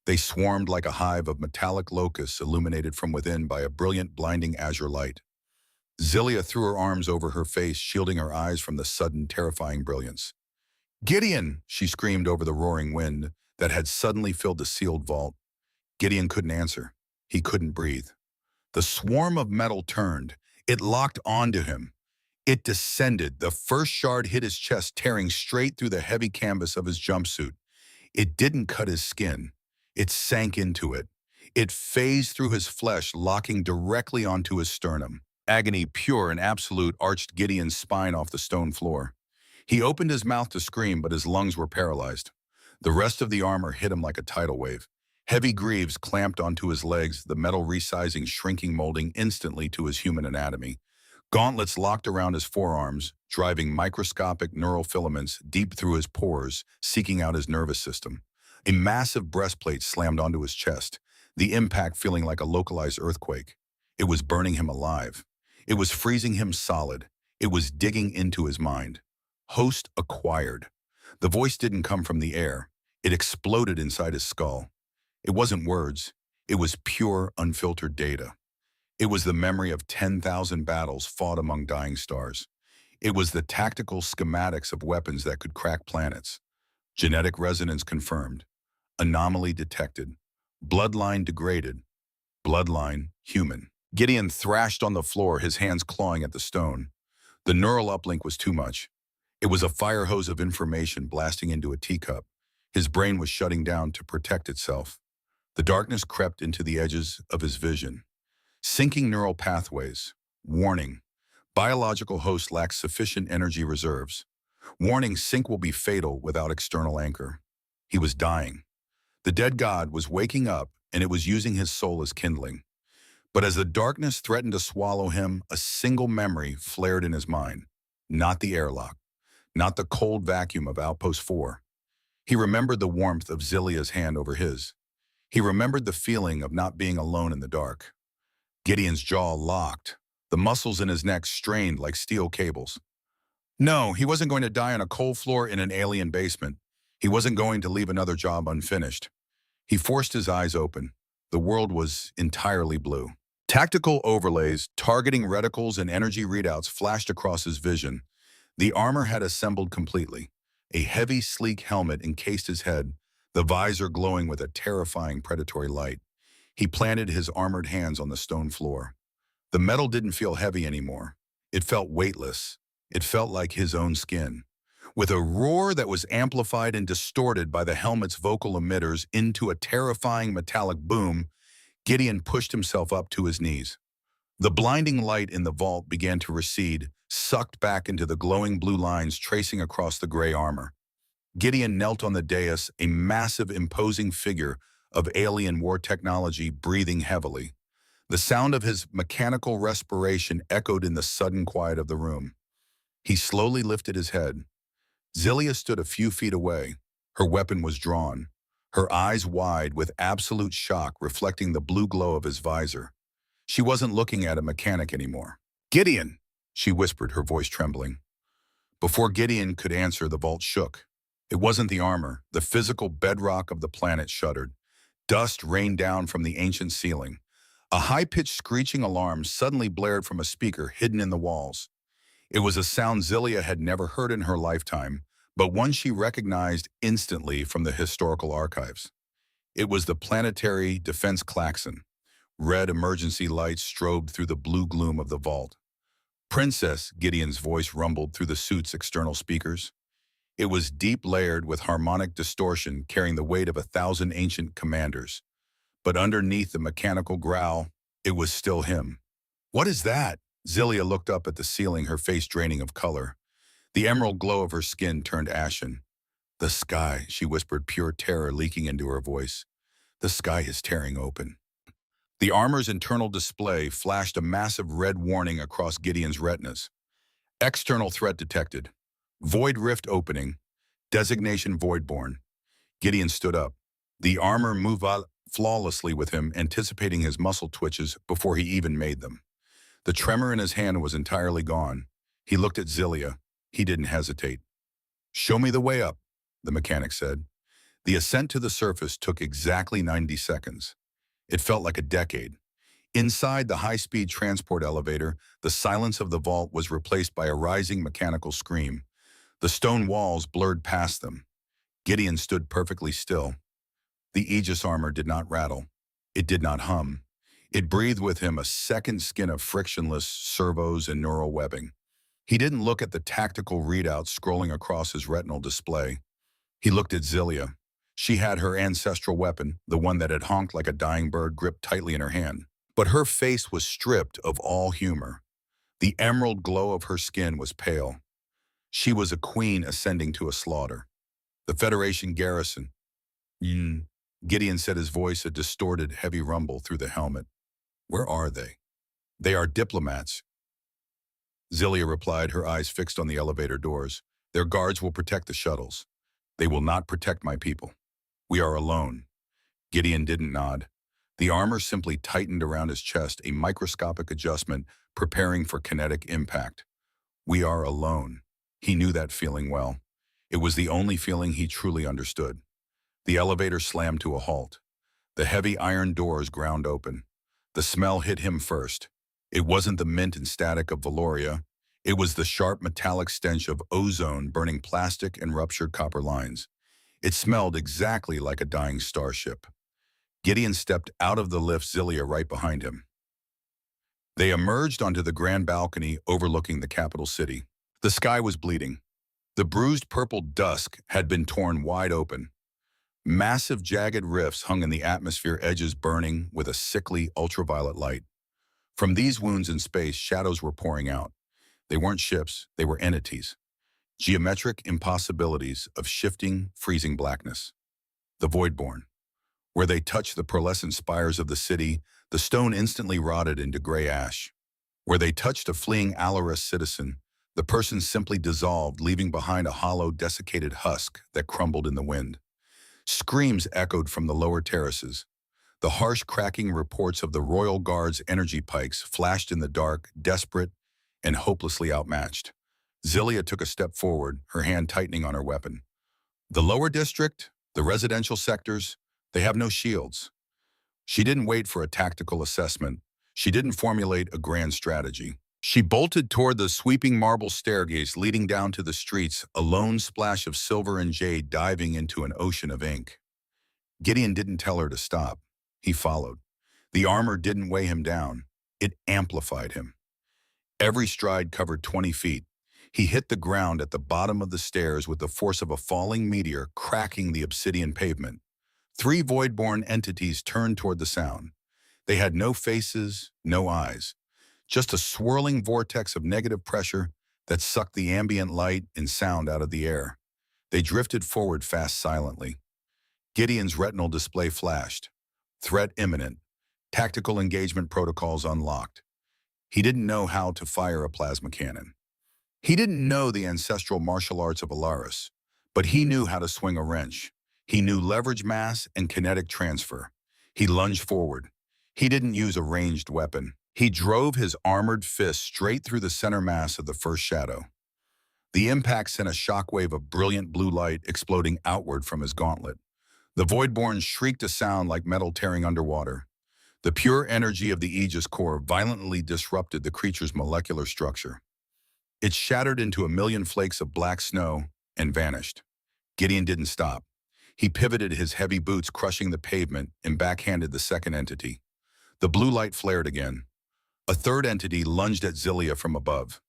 They swarmed like a hive of metallic locusts illuminated from within by a brilliant, blinding azure light. Zilia threw her arms over her face, shielding her eyes from the sudden, terrifying brilliance. "Gideon!" she screamed over the roaring wind that had suddenly filled the sealed vault. Gideon couldn't answer. He couldn't breathe. The swarm of metal turned. It locked onto him. It descended. The first shard hit his chest, tearing straight through the heavy canvas of his jumpsuit. It didn't cut his skin. It sank into it. It phased through his flesh, locking directly onto his sternum. Agony, pure and absolute, arched Gideon's spine off the stone floor. He opened his mouth to scream, but his lungs were paralyzed. The rest of the armor hit him like a tidal wave. Heavy greaves clamped onto his legs, the metal resizing, shrinking, molding instantly to his human anatomy. Gauntlets locked around his forearms, driving microscopic neural filaments deep through his pores, seeking out his nervous system. A massive breastplate slammed onto his chest, the impact feeling like a localized earthquake. It was burning him alive. It was freezing him solid. It was digging into his mind. Host acquired. The voice didn't come from the air. It exploded inside his skull. It wasn't words. It was pure, unfiltered data. It was the memory of 10,000 battles fought among dying stars. It was the tactical schematics of weapons that could crack planets. Genetic resonance confirmed. Anomaly detected. Bloodline degraded. Bloodline human. Gideon thrashed on the floor, his hands clawing at the stone. The neural uplink was too much. It was a fire hose of information blasting into a teacup. His brain was shutting down to protect itself. The darkness crept into the edges of his vision. Sinking neural pathways. Warning. Biological host lacks sufficient energy reserves. Warning, sync will be fatal without external anchor. He was dying. The dead god was waking up, and it was using his soul as kindling. But as the darkness threatened to swallow him, a single memory flared in his mind. Not the airlock. Not the cold vacuum of Outpost 4. He remembered the warmth of Zilia's hand over his. He remembered the feeling of not being alone in the dark. Gideon's jaw locked. The muscles in his neck strained like steel cables. No, he wasn't going to die on a cold floor in an alien basement. He wasn't going to leave another job unfinished. He forced his eyes open. The world was entirely blue. Tactical overlays, targeting reticles, and energy readouts flashed across his vision. The armor had assembled completely. A heavy, sleek helmet encased his head, the visor glowing with a terrifying predatory light. He planted his armored hands on the stone floor. The metal didn't feel heavy anymore. It felt weightless. It felt like his own skin. With a roar that was amplified and distorted by the helmet's vocal emitters into a terrifying metallic boom, Gideon pushed himself up to his knees. The blinding light in the vault began to recede, sucked back into the glowing blue lines tracing across the gray armor. Gideon knelt on the dais, a massive, imposing figure of alien war technology breathing heavily. The sound of his mechanical respiration echoed in the sudden quiet of the room. He slowly lifted his head. Zilia stood a few feet away. Her weapon was drawn, her eyes wide with absolute shock reflecting the blue glow of his visor. She wasn't looking at a mechanic anymore. "Gideon!" she whispered, her voice trembling. Before Gideon could answer, the vault shook. It wasn't the armor. The physical bedrock of the planet shuddered. Dust rained down from the ancient ceiling. A high-pitched screeching alarm suddenly blared from a speaker hidden in the walls. It was a sound Zilia had never heard in her lifetime, but one she recognized instantly from the historical archives. It was the planetary defense klaxon. Red emergency lights strobed through the blue gloom of the vault. "Princess," Gideon's voice rumbled through the suit's external speakers. It was deep layered with harmonic distortion carrying the weight of 1,000 ancient commanders. But underneath the mechanical growl, it was still him. "What is that?" Zilia looked up at the ceiling, her face draining of color. The emerald glow of her skin turned ashen. "The sky," she whispered, pure terror leaking into her voice. "The sky is tearing open." The armor's internal display flashed a massive red warning across Gideon's retinas. External threat detected. Void rift opening. Designation Voidborn. Gideon stood up. The armor moved flawlessly with him, anticipating his muscle twitches before he even made them. The tremor in his hand was entirely gone. He looked at Zilia. He didn't hesitate. "Show me the way up," the mechanic said. The ascent to the surface took exactly 90 seconds. It felt like a decade. Inside the high-speed transport elevator, the silence of the vault was replaced by a rising mechanical scream. The stone walls blurred past them. Gideon stood perfectly still. The Aegis armor did not rattle. It did not hum. It breathed with him a second skin of frictionless servos and neural webbing. He didn't look at the tactical readouts scrolling across his retinal display. He looked at Zilia. She had her ancestral weapon, the one that had honked like a dying bird, gripped tightly in her hand. But her face was stripped of all humor. The emerald glow of her skin was pale. She was a queen ascending to a slaughter. The Federation garrison. Gideon said, his voice a distorted, heavy rumble through the helmet. "Where are they?" "They are diplomats," Zilia replied, her eyes fixed on the elevator doors. "Their guards will protect the shuttles. They will not protect my people. We are alone." Gideon didn't nod. The armor simply tightened around his chest, a microscopic adjustment preparing for kinetic impact. We are alone. He knew that feeling well. It was the only feeling he truly understood. The elevator slammed to a halt. The heavy iron doors ground open. The smell hit him first. It wasn't the mint and static of Valoria. It was the sharp metallic stench of ozone burning plastic and ruptured copper lines. It smelled exactly like a dying starship. Gideon stepped out of the lift, Zilia right behind him. They emerged onto the grand balcony overlooking the capital city. The sky was bleeding. The bruised purple dusk had been torn wide open. Massive jagged rifts hung in the atmosphere, edges burning with a sickly ultraviolet light. From these wounds in space, shadows were pouring out. They weren't ships, they were entities. Geometric impossibilities of shifting, freezing blackness. The Voidborn. Where they touched the pearlescent spires of the city, the stone instantly rotted into gray ash. Where they touched a fleeing Alaris citizen, the person simply dissolved, leaving behind a hollow, desiccated husk that crumbled in the wind. Screams echoed from the lower terraces. The harsh cracking reports of the Royal Guard's energy pikes flashed in the dark, desperate and hopelessly outmatched. Zilia took a step forward, her hand tightening on her weapon. The lower district, the residential sectors, they have no shields. She didn't wait for a tactical assessment. She didn't formulate a grand strategy. She bolted toward the sweeping marble staircase leading down to the streets, a lone splash of silver and jade diving into an ocean of ink. Gideon didn't tell her to stop. He followed. The armor didn't weigh him down. It amplified him. Every stride covered 20 feet. He hit the ground at the bottom of the stairs with the force of a falling meteor cracking the obsidian pavement. 3 voidborn entities turned toward the sound. They had no faces, no eyes, just a swirling vortex of negative pressure that sucked the ambient light and sound out of the air. They drifted forward fast, silently. Gideon's retinal display flashed. Threat imminent. Tactical engagement protocols unlocked. He didn't know how to fire a plasma cannon. He didn't know the ancestral martial arts of Alaris, but he knew how to swing a wrench. He knew leverage mass and kinetic transfer. He lunged forward. He didn't use a ranged weapon. He drove his armored fist straight through the center mass of the first shadow. The impact sent a shockwave of brilliant blue light exploding outward from his gauntlet. The Voidborn shrieked a sound like metal tearing underwater. The pure energy of the Aegis core violently disrupted the creature's molecular structure. It shattered into a million flakes of black snow and vanished. Gideon didn't stop. He pivoted his heavy boots, crushing the pavement, and backhanded the second entity. The blue light flared again. A third entity lunged at Zilia from above.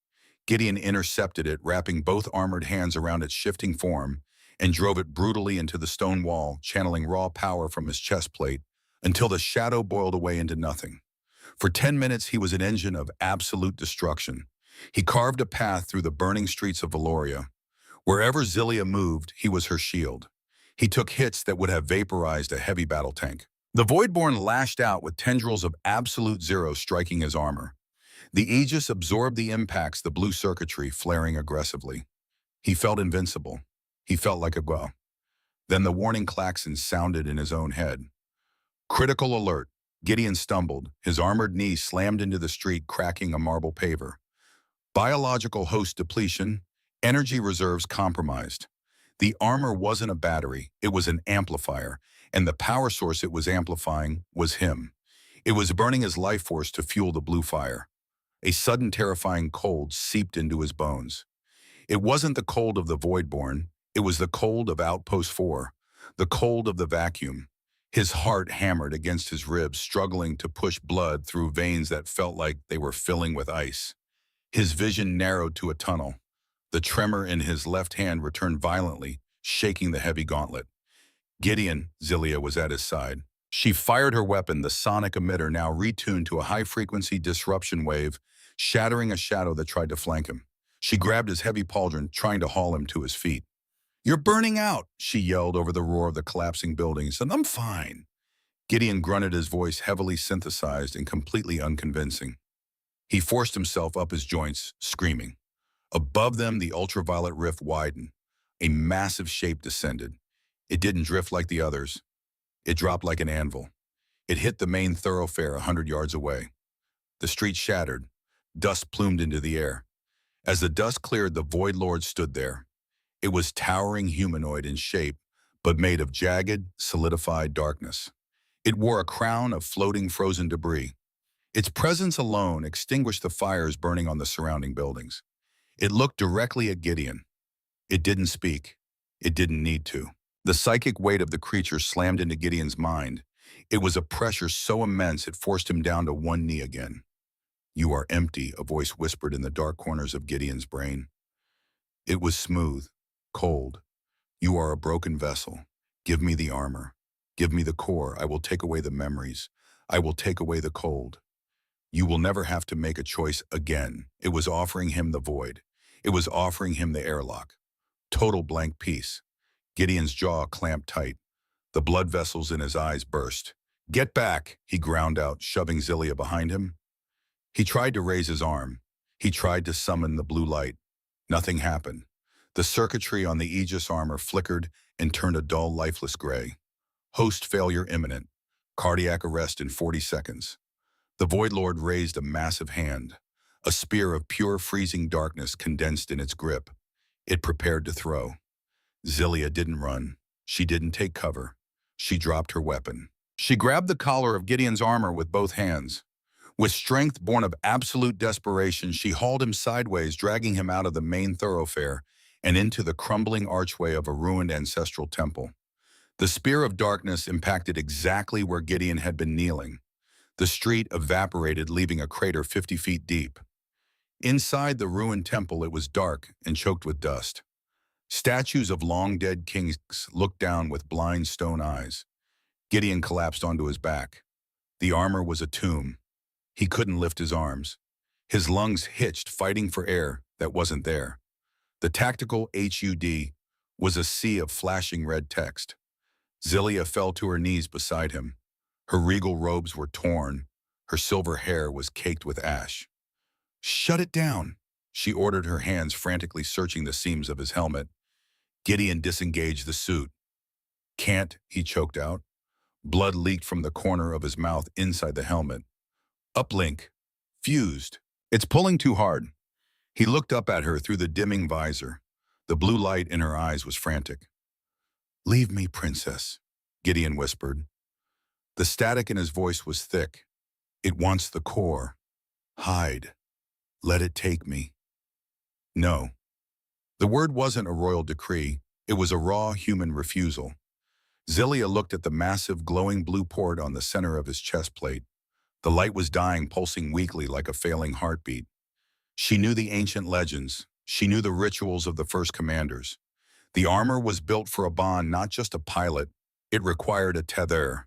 Gideon intercepted it, wrapping both armored hands around its shifting form, and drove it brutally into the stone wall, channeling raw power from his chest plate until the shadow boiled away into nothing. For 10 minutes, he was an engine of absolute destruction. He carved a path through the burning streets of Valoria. Wherever Zilia moved, he was her shield. He took hits that would have vaporized a heavy battle tank. The Voidborn lashed out with tendrils of absolute zero striking his armor. The Aegis absorbed the impacts, the blue circuitry flaring aggressively. He felt invincible. He felt like a well. Then the warning klaxon sounded in his own head. Critical alert. Gideon stumbled. His armored knee slammed into the street, cracking a marble paver. Biological host depletion. Energy reserves compromised. The armor wasn't a battery. It was an amplifier. And the power source it was amplifying was him. It was burning his life force to fuel the blue fire. A sudden terrifying cold seeped into his bones. It wasn't the cold of the Voidborn. It was the cold of Outpost 4. The cold of the vacuum. His heart hammered against his ribs, struggling to push blood through veins that felt like they were filling with ice. His vision narrowed to a tunnel. The tremor in his left hand returned violently, shaking the heavy gauntlet. Gideon, Zilia was at his side. She fired her weapon, the sonic emitter now retuned to a high-frequency disruption wave, shattering a shadow that tried to flank him. She grabbed his heavy pauldron, trying to haul him to his feet. "You're burning out," she yelled over the roar of the collapsing buildings, "and I'm fine." Gideon grunted, his voice heavily synthesized and completely unconvincing. He forced himself up his joints, screaming. Above them, the ultraviolet rift widened. A massive shape descended. It didn't drift like the others. It dropped like an anvil. It hit the main thoroughfare 100 yards away. The street shattered. Dust plumed into the air. As the dust cleared, the Void Lord stood there. It was towering humanoid in shape, but made of jagged, solidified darkness. It wore a crown of floating frozen debris. Its presence alone extinguished the fires burning on the surrounding buildings. It looked directly at Gideon. It didn't speak. It didn't need to. The psychic weight of the creature slammed into Gideon's mind. It was a pressure so immense it forced him down to one knee again. "You are empty," a voice whispered in the dark corners of Gideon's brain. It was smooth, cold. "You are a broken vessel. Give me the armor. Give me the core. I will take away the memories. I will take away the cold. You will never have to make a choice again." It was offering him the void. It was offering him the airlock. Total blank peace. Gideon's jaw clamped tight. The blood vessels in his eyes burst. "Get back," he ground out, shoving Zilia behind him. He tried to raise his arm. He tried to summon the blue light. Nothing happened. The circuitry on the Aegis armor flickered and turned a dull, lifeless gray. Host failure imminent. Cardiac arrest in 40 seconds. The Void Lord raised a massive hand. A spear of pure freezing darkness condensed in its grip. It prepared to throw. Zilia didn't run. She didn't take cover. She dropped her weapon. She grabbed the collar of Gideon's armor with both hands. With strength born of absolute desperation, she hauled him sideways, dragging him out of the main thoroughfare and into the crumbling archway of a ruined ancestral temple. The spear of darkness impacted exactly where Gideon had been kneeling. The street evaporated, leaving a crater 50 feet deep. Inside the ruined temple, it was dark and choked with dust. Statues of long-dead kings looked down with blind stone eyes. Gideon collapsed onto his back. The armor was a tomb. He couldn't lift his arms. His lungs hitched, fighting for air that wasn't there. The tactical HUD was a sea of flashing red text. Zilia fell to her knees beside him. Her regal robes were torn. Her silver hair was caked with ash. "Shut it down," she ordered, her hands frantically searching the seams of his helmet. Gideon disengaged the suit. "Can't," he choked out. Blood leaked from the corner of his mouth inside the helmet. "Uplink. Fused. It's pulling too hard." He looked up at her through the dimming visor. The blue light in her eyes was frantic. "Leave me, princess," Gideon whispered. The static in his voice was thick. "It wants the core. Hide. Let it take me." No. The word wasn't a royal decree. It was a raw human refusal. Zilia looked at the massive glowing blue port on the center of his chest plate. The light was dying, pulsing weakly like a failing heartbeat. She knew the ancient legends. She knew the rituals of the first commanders. The armor was built for a bond, not just a pilot. It required a tether.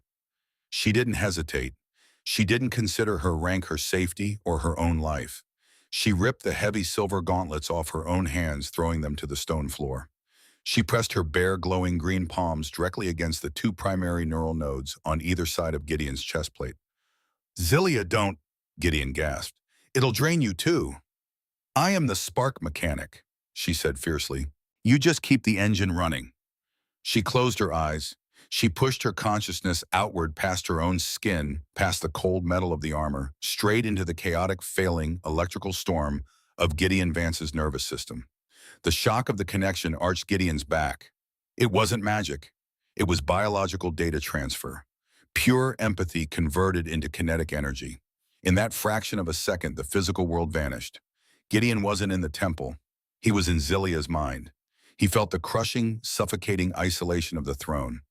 She didn't hesitate. She didn't consider her rank, her safety, or her own life. She ripped the heavy silver gauntlets off her own hands, throwing them to the stone floor. She pressed her bare, glowing green palms directly against the two primary neural nodes on either side of Gideon's chest plate. "Zilia, don't," Gideon gasped. It'll drain you too. I am the spark mechanic, she said fiercely. You just keep the engine running. She closed her eyes. She pushed her consciousness outward past her own skin, past the cold metal of the armor, straight into the chaotic, failing electrical storm of Gideon Vance's nervous system. The shock of the connection arched Gideon's back. It wasn't magic. It was biological data transfer. Pure empathy converted into kinetic energy. In that fraction of a second, the physical world vanished. Gideon wasn't in the temple. He was in Zilia's mind. He felt the crushing, suffocating isolation of the throne.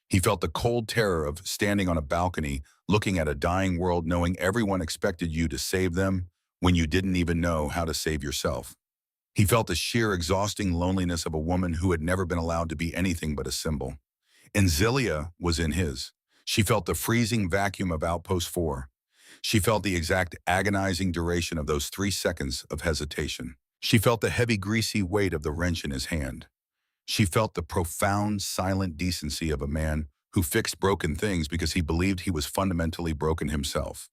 He felt the cold terror of standing on a balcony, looking at a dying world, knowing everyone expected you to save them when you didn't even know how to save yourself. He felt the sheer, exhausting loneliness of a woman who had never been allowed to be anything but a symbol. And Zilia was in his. She felt the freezing vacuum of Outpost 4. She felt the exact agonizing duration of those 3 seconds of hesitation. She felt the heavy, greasy weight of the wrench in his hand. She felt the profound, silent decency of a man who fixed broken things because he believed he was fundamentally broken himself.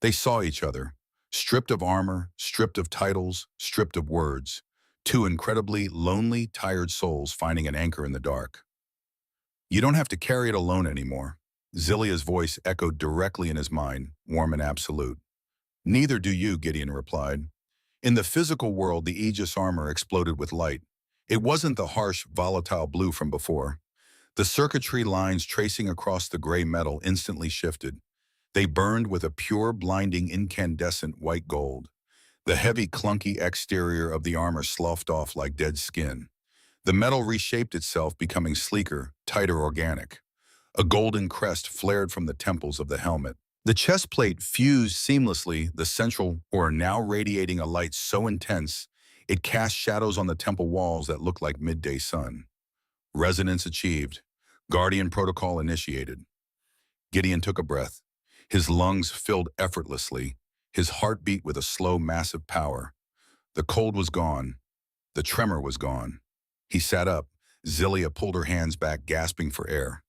They saw each other, stripped of armor, stripped of titles, stripped of words. Two incredibly lonely, tired souls finding an anchor in the dark. You don't have to carry it alone anymore. Zilia's voice echoed directly in his mind, warm and absolute. Neither do you, Gideon replied. In the physical world, the Aegis armor exploded with light. It wasn't the harsh, volatile blue from before. The circuitry lines tracing across the gray metal instantly shifted. They burned with a pure, blinding, incandescent white gold. The heavy, clunky exterior of the armor sloughed off like dead skin. The metal reshaped itself, becoming sleeker, tighter, organic. A golden crest flared from the temples of the helmet. The chest plate fused seamlessly, the central core now radiating a light so intense it cast shadows on the temple walls that looked like midday sun. Resonance achieved. Guardian protocol initiated. Gideon took a breath. His lungs filled effortlessly, his heart beat with a slow, massive power. The cold was gone. The tremor was gone. He sat up. Zilia pulled her hands back, gasping for air.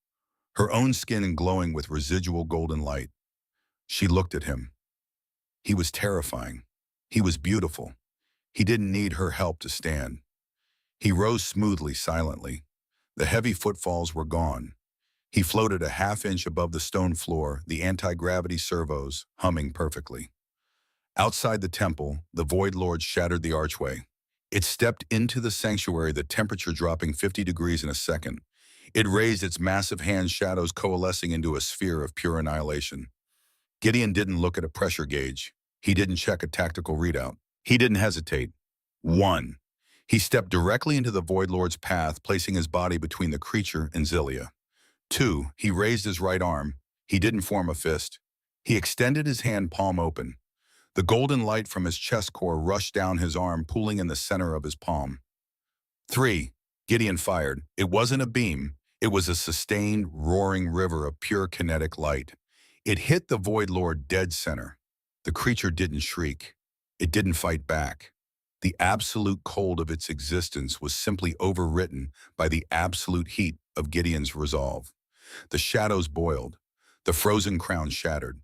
Her own skin glowing with residual golden light. She looked at him. He was terrifying. He was beautiful. He didn't need her help to stand. He rose smoothly, silently. The heavy footfalls were gone. He floated a half-inch above the stone floor, the anti-gravity servos humming perfectly. Outside the temple, the Void Lord shattered the archway. It stepped into the sanctuary, the temperature dropping 50 degrees in a second. It raised its massive hand shadows, coalescing into a sphere of pure annihilation. Gideon didn't look at a pressure gauge. He didn't check a tactical readout. He didn't hesitate. 1. He stepped directly into the Void Lord's path, placing his body between the creature and Zilia. 2. He raised his right arm. He didn't form a fist. He extended his hand, palm open. The golden light from his chest core rushed down his arm, pooling in the center of his palm. 3. Gideon fired. It wasn't a beam. It was a sustained, roaring river of pure kinetic light. It hit the Void Lord dead center. The creature didn't shriek. It didn't fight back. The absolute cold of its existence was simply overwritten by the absolute heat of Gideon's resolve. The shadows boiled. The frozen crown shattered.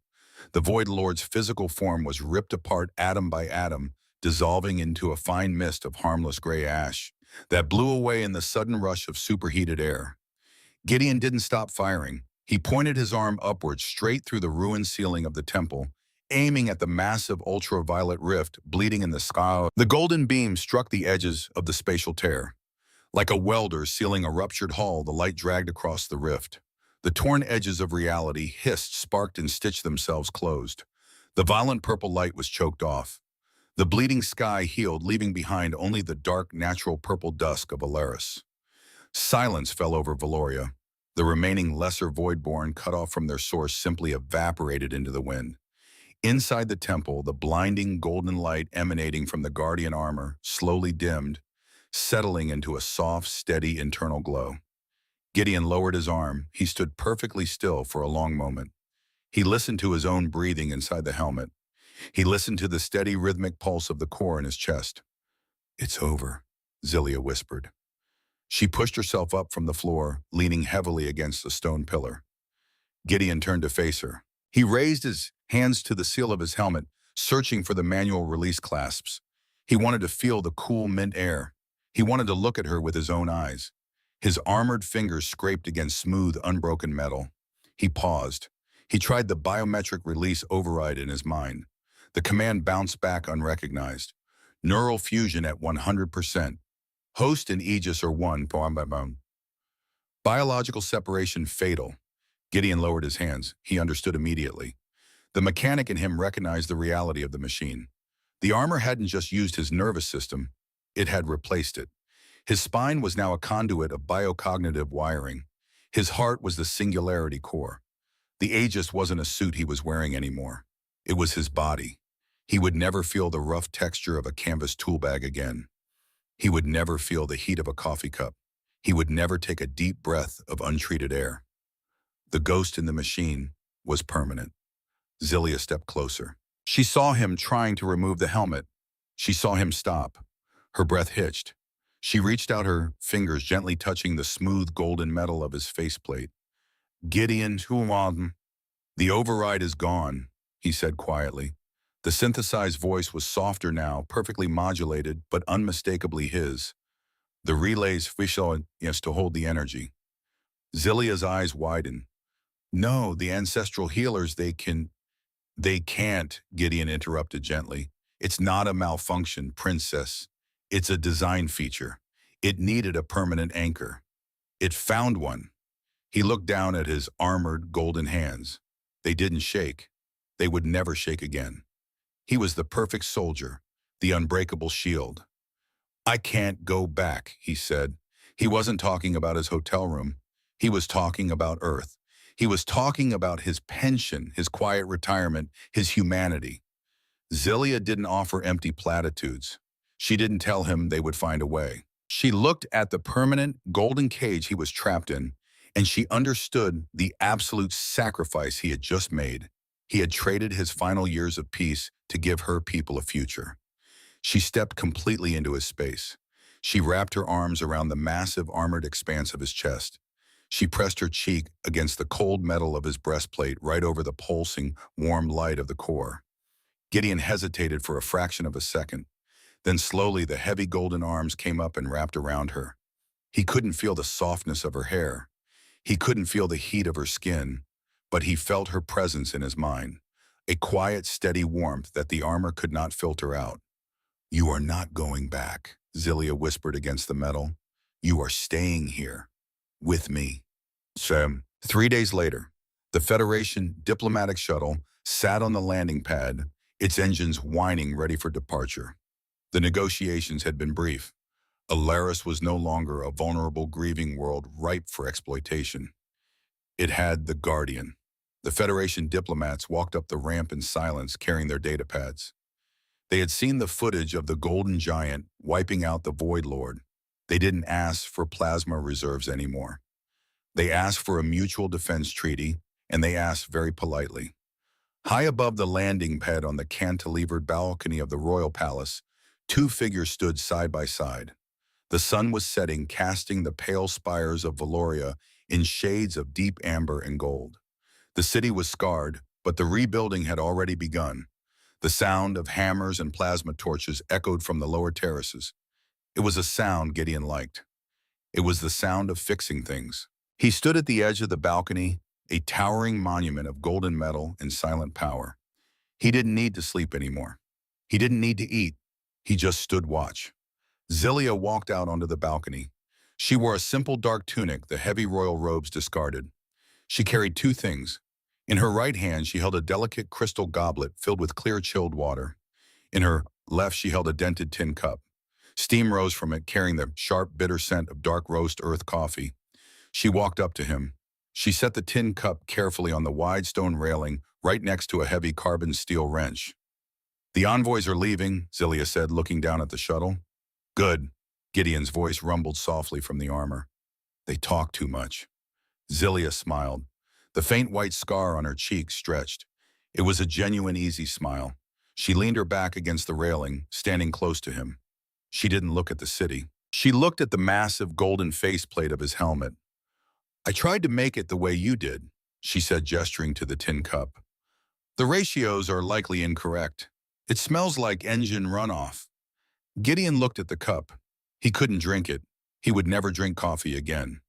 The Void Lord's physical form was ripped apart atom by atom, dissolving into a fine mist of harmless gray ash that blew away in the sudden rush of superheated air. Gideon didn't stop firing. He pointed his arm upward, straight through the ruined ceiling of the temple, aiming at the massive ultraviolet rift bleeding in the sky. The golden beam struck the edges of the spatial tear. Like a welder sealing a ruptured hull, the light dragged across the rift. The torn edges of reality hissed, sparked, and stitched themselves closed. The violent purple light was choked off. The bleeding sky healed, leaving behind only the dark, natural purple dusk of Alaris. Silence fell over Valoria. The remaining lesser Voidborn, cut off from their source, simply evaporated into the wind. Inside the temple, the blinding golden light emanating from the Guardian armor slowly dimmed, settling into a soft, steady internal glow. Gideon lowered his arm. He stood perfectly still for a long moment. He listened to his own breathing inside the helmet. He listened to the steady, rhythmic pulse of the core in his chest. "It's over," Zilia whispered. She pushed herself up from the floor, leaning heavily against a stone pillar. Gideon turned to face her. He raised his hands to the seal of his helmet, searching for the manual release clasps. He wanted to feel the cool mint air. He wanted to look at her with his own eyes. His armored fingers scraped against smooth, unbroken metal. He paused. He tried the biometric release override in his mind. The command bounced back unrecognized. Neural fusion at 100%. Host and Aegis are one. Biological separation fatal. Gideon lowered his hands. He understood immediately. The mechanic in him recognized the reality of the machine. The armor hadn't just used his nervous system, it had replaced it. His spine was now a conduit of biocognitive wiring. His heart was the singularity core. The Aegis wasn't a suit he was wearing anymore. It was his body. He would never feel the rough texture of a canvas tool bag again. He would never feel the heat of a coffee cup. He would never take a deep breath of untreated air. The ghost in the machine was permanent. Zelia stepped closer. She saw him trying to remove the helmet. She saw him stop. Her breath hitched. She reached out her fingers, gently touching the smooth golden metal of his faceplate. Gideon, the override is gone, he said quietly. The synthesized voice was softer now, perfectly modulated, but unmistakably his. The relays yes to hold the energy. Zelia's eyes widened. No, the ancestral healers, they can't, Gideon interrupted gently. It's not a malfunction, princess. It's a design feature. It needed a permanent anchor. It found one. He looked down at his armored golden hands. They didn't shake. They would never shake again. He was the perfect soldier, the unbreakable shield. I can't go back, he said. He wasn't talking about his hotel room. He was talking about Earth. He was talking about his pension, his quiet retirement, his humanity. Zelia didn't offer empty platitudes. She didn't tell him they would find a way. She looked at the permanent golden cage he was trapped in, and she understood the absolute sacrifice he had just made. He had traded his final years of peace to give her people a future. She stepped completely into his space. She wrapped her arms around the massive armored expanse of his chest. She pressed her cheek against the cold metal of his breastplate, right over the pulsing, warm light of the core. Gideon hesitated for a fraction of a second. Then slowly the heavy golden arms came up and wrapped around her. He couldn't feel the softness of her hair. He couldn't feel the heat of her skin, but he felt her presence in his mind, a quiet, steady warmth that the armor could not filter out. You are not going back, Zelia whispered against the metal. You are staying here, with me. 3 days later, the Federation diplomatic shuttle sat on the landing pad, its engines whining ready for departure. The negotiations had been brief. Alaris was no longer a vulnerable, grieving world ripe for exploitation. It had the Guardian. The Federation diplomats walked up the ramp in silence, carrying their data pads. They had seen the footage of the Golden Giant wiping out the Void Lord. They didn't ask for plasma reserves anymore. They asked for a mutual defense treaty, and they asked very politely. High above the landing pad on the cantilevered balcony of the Royal Palace, two figures stood side by side. The sun was setting, casting the pale spires of Valoria in shades of deep amber and gold. The city was scarred, but the rebuilding had already begun. The sound of hammers and plasma torches echoed from the lower terraces. It was a sound Gideon liked. It was the sound of fixing things. He stood at the edge of the balcony, a towering monument of golden metal and silent power. He didn't need to sleep anymore. He didn't need to eat. He just stood watch. Zelia walked out onto the balcony. She wore a simple dark tunic, the heavy royal robes discarded. She carried two things. In her right hand, she held a delicate crystal goblet filled with clear, chilled water. In her left, she held a dented tin cup. Steam rose from it, carrying the sharp, bitter scent of dark roast earth coffee. She walked up to him. She set the tin cup carefully on the wide stone railing, right next to a heavy carbon steel wrench. The envoys are leaving, Zelia said, looking down at the shuttle. Good. Gideon's voice rumbled softly from the armor. They talk too much. Zelia smiled. The faint white scar on her cheek stretched. It was a genuine, easy smile. She leaned her back against the railing, standing close to him. She didn't look at the city. She looked at the massive golden faceplate of his helmet. I tried to make it the way you did, she said, gesturing to the tin cup. The ratios are likely incorrect. It smells like engine runoff. Gideon looked at the cup. He couldn't drink it. He would never drink coffee again.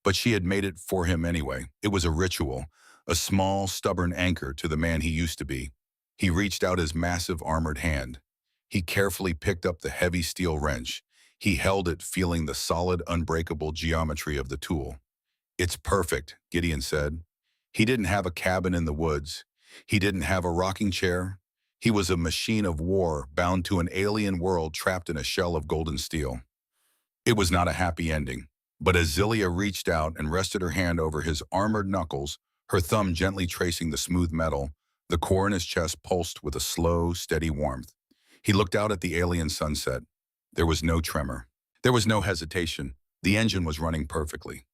But she had made it for him anyway. It was a ritual, a small, stubborn anchor to the man he used to be. He reached out his massive armored hand. He carefully picked up the heavy steel wrench. He held it, feeling the solid, unbreakable geometry of the tool. "It's perfect," Gideon said. He didn't have a cabin in the woods. He didn't have a rocking chair. He was a machine of war bound to an alien world trapped in a shell of golden steel. It was not a happy ending, but as Zilia reached out and rested her hand over his armored knuckles, her thumb gently tracing the smooth metal, the core in his chest pulsed with a slow, steady warmth. He looked out at the alien sunset. There was no tremor. There was no hesitation. The engine was running perfectly.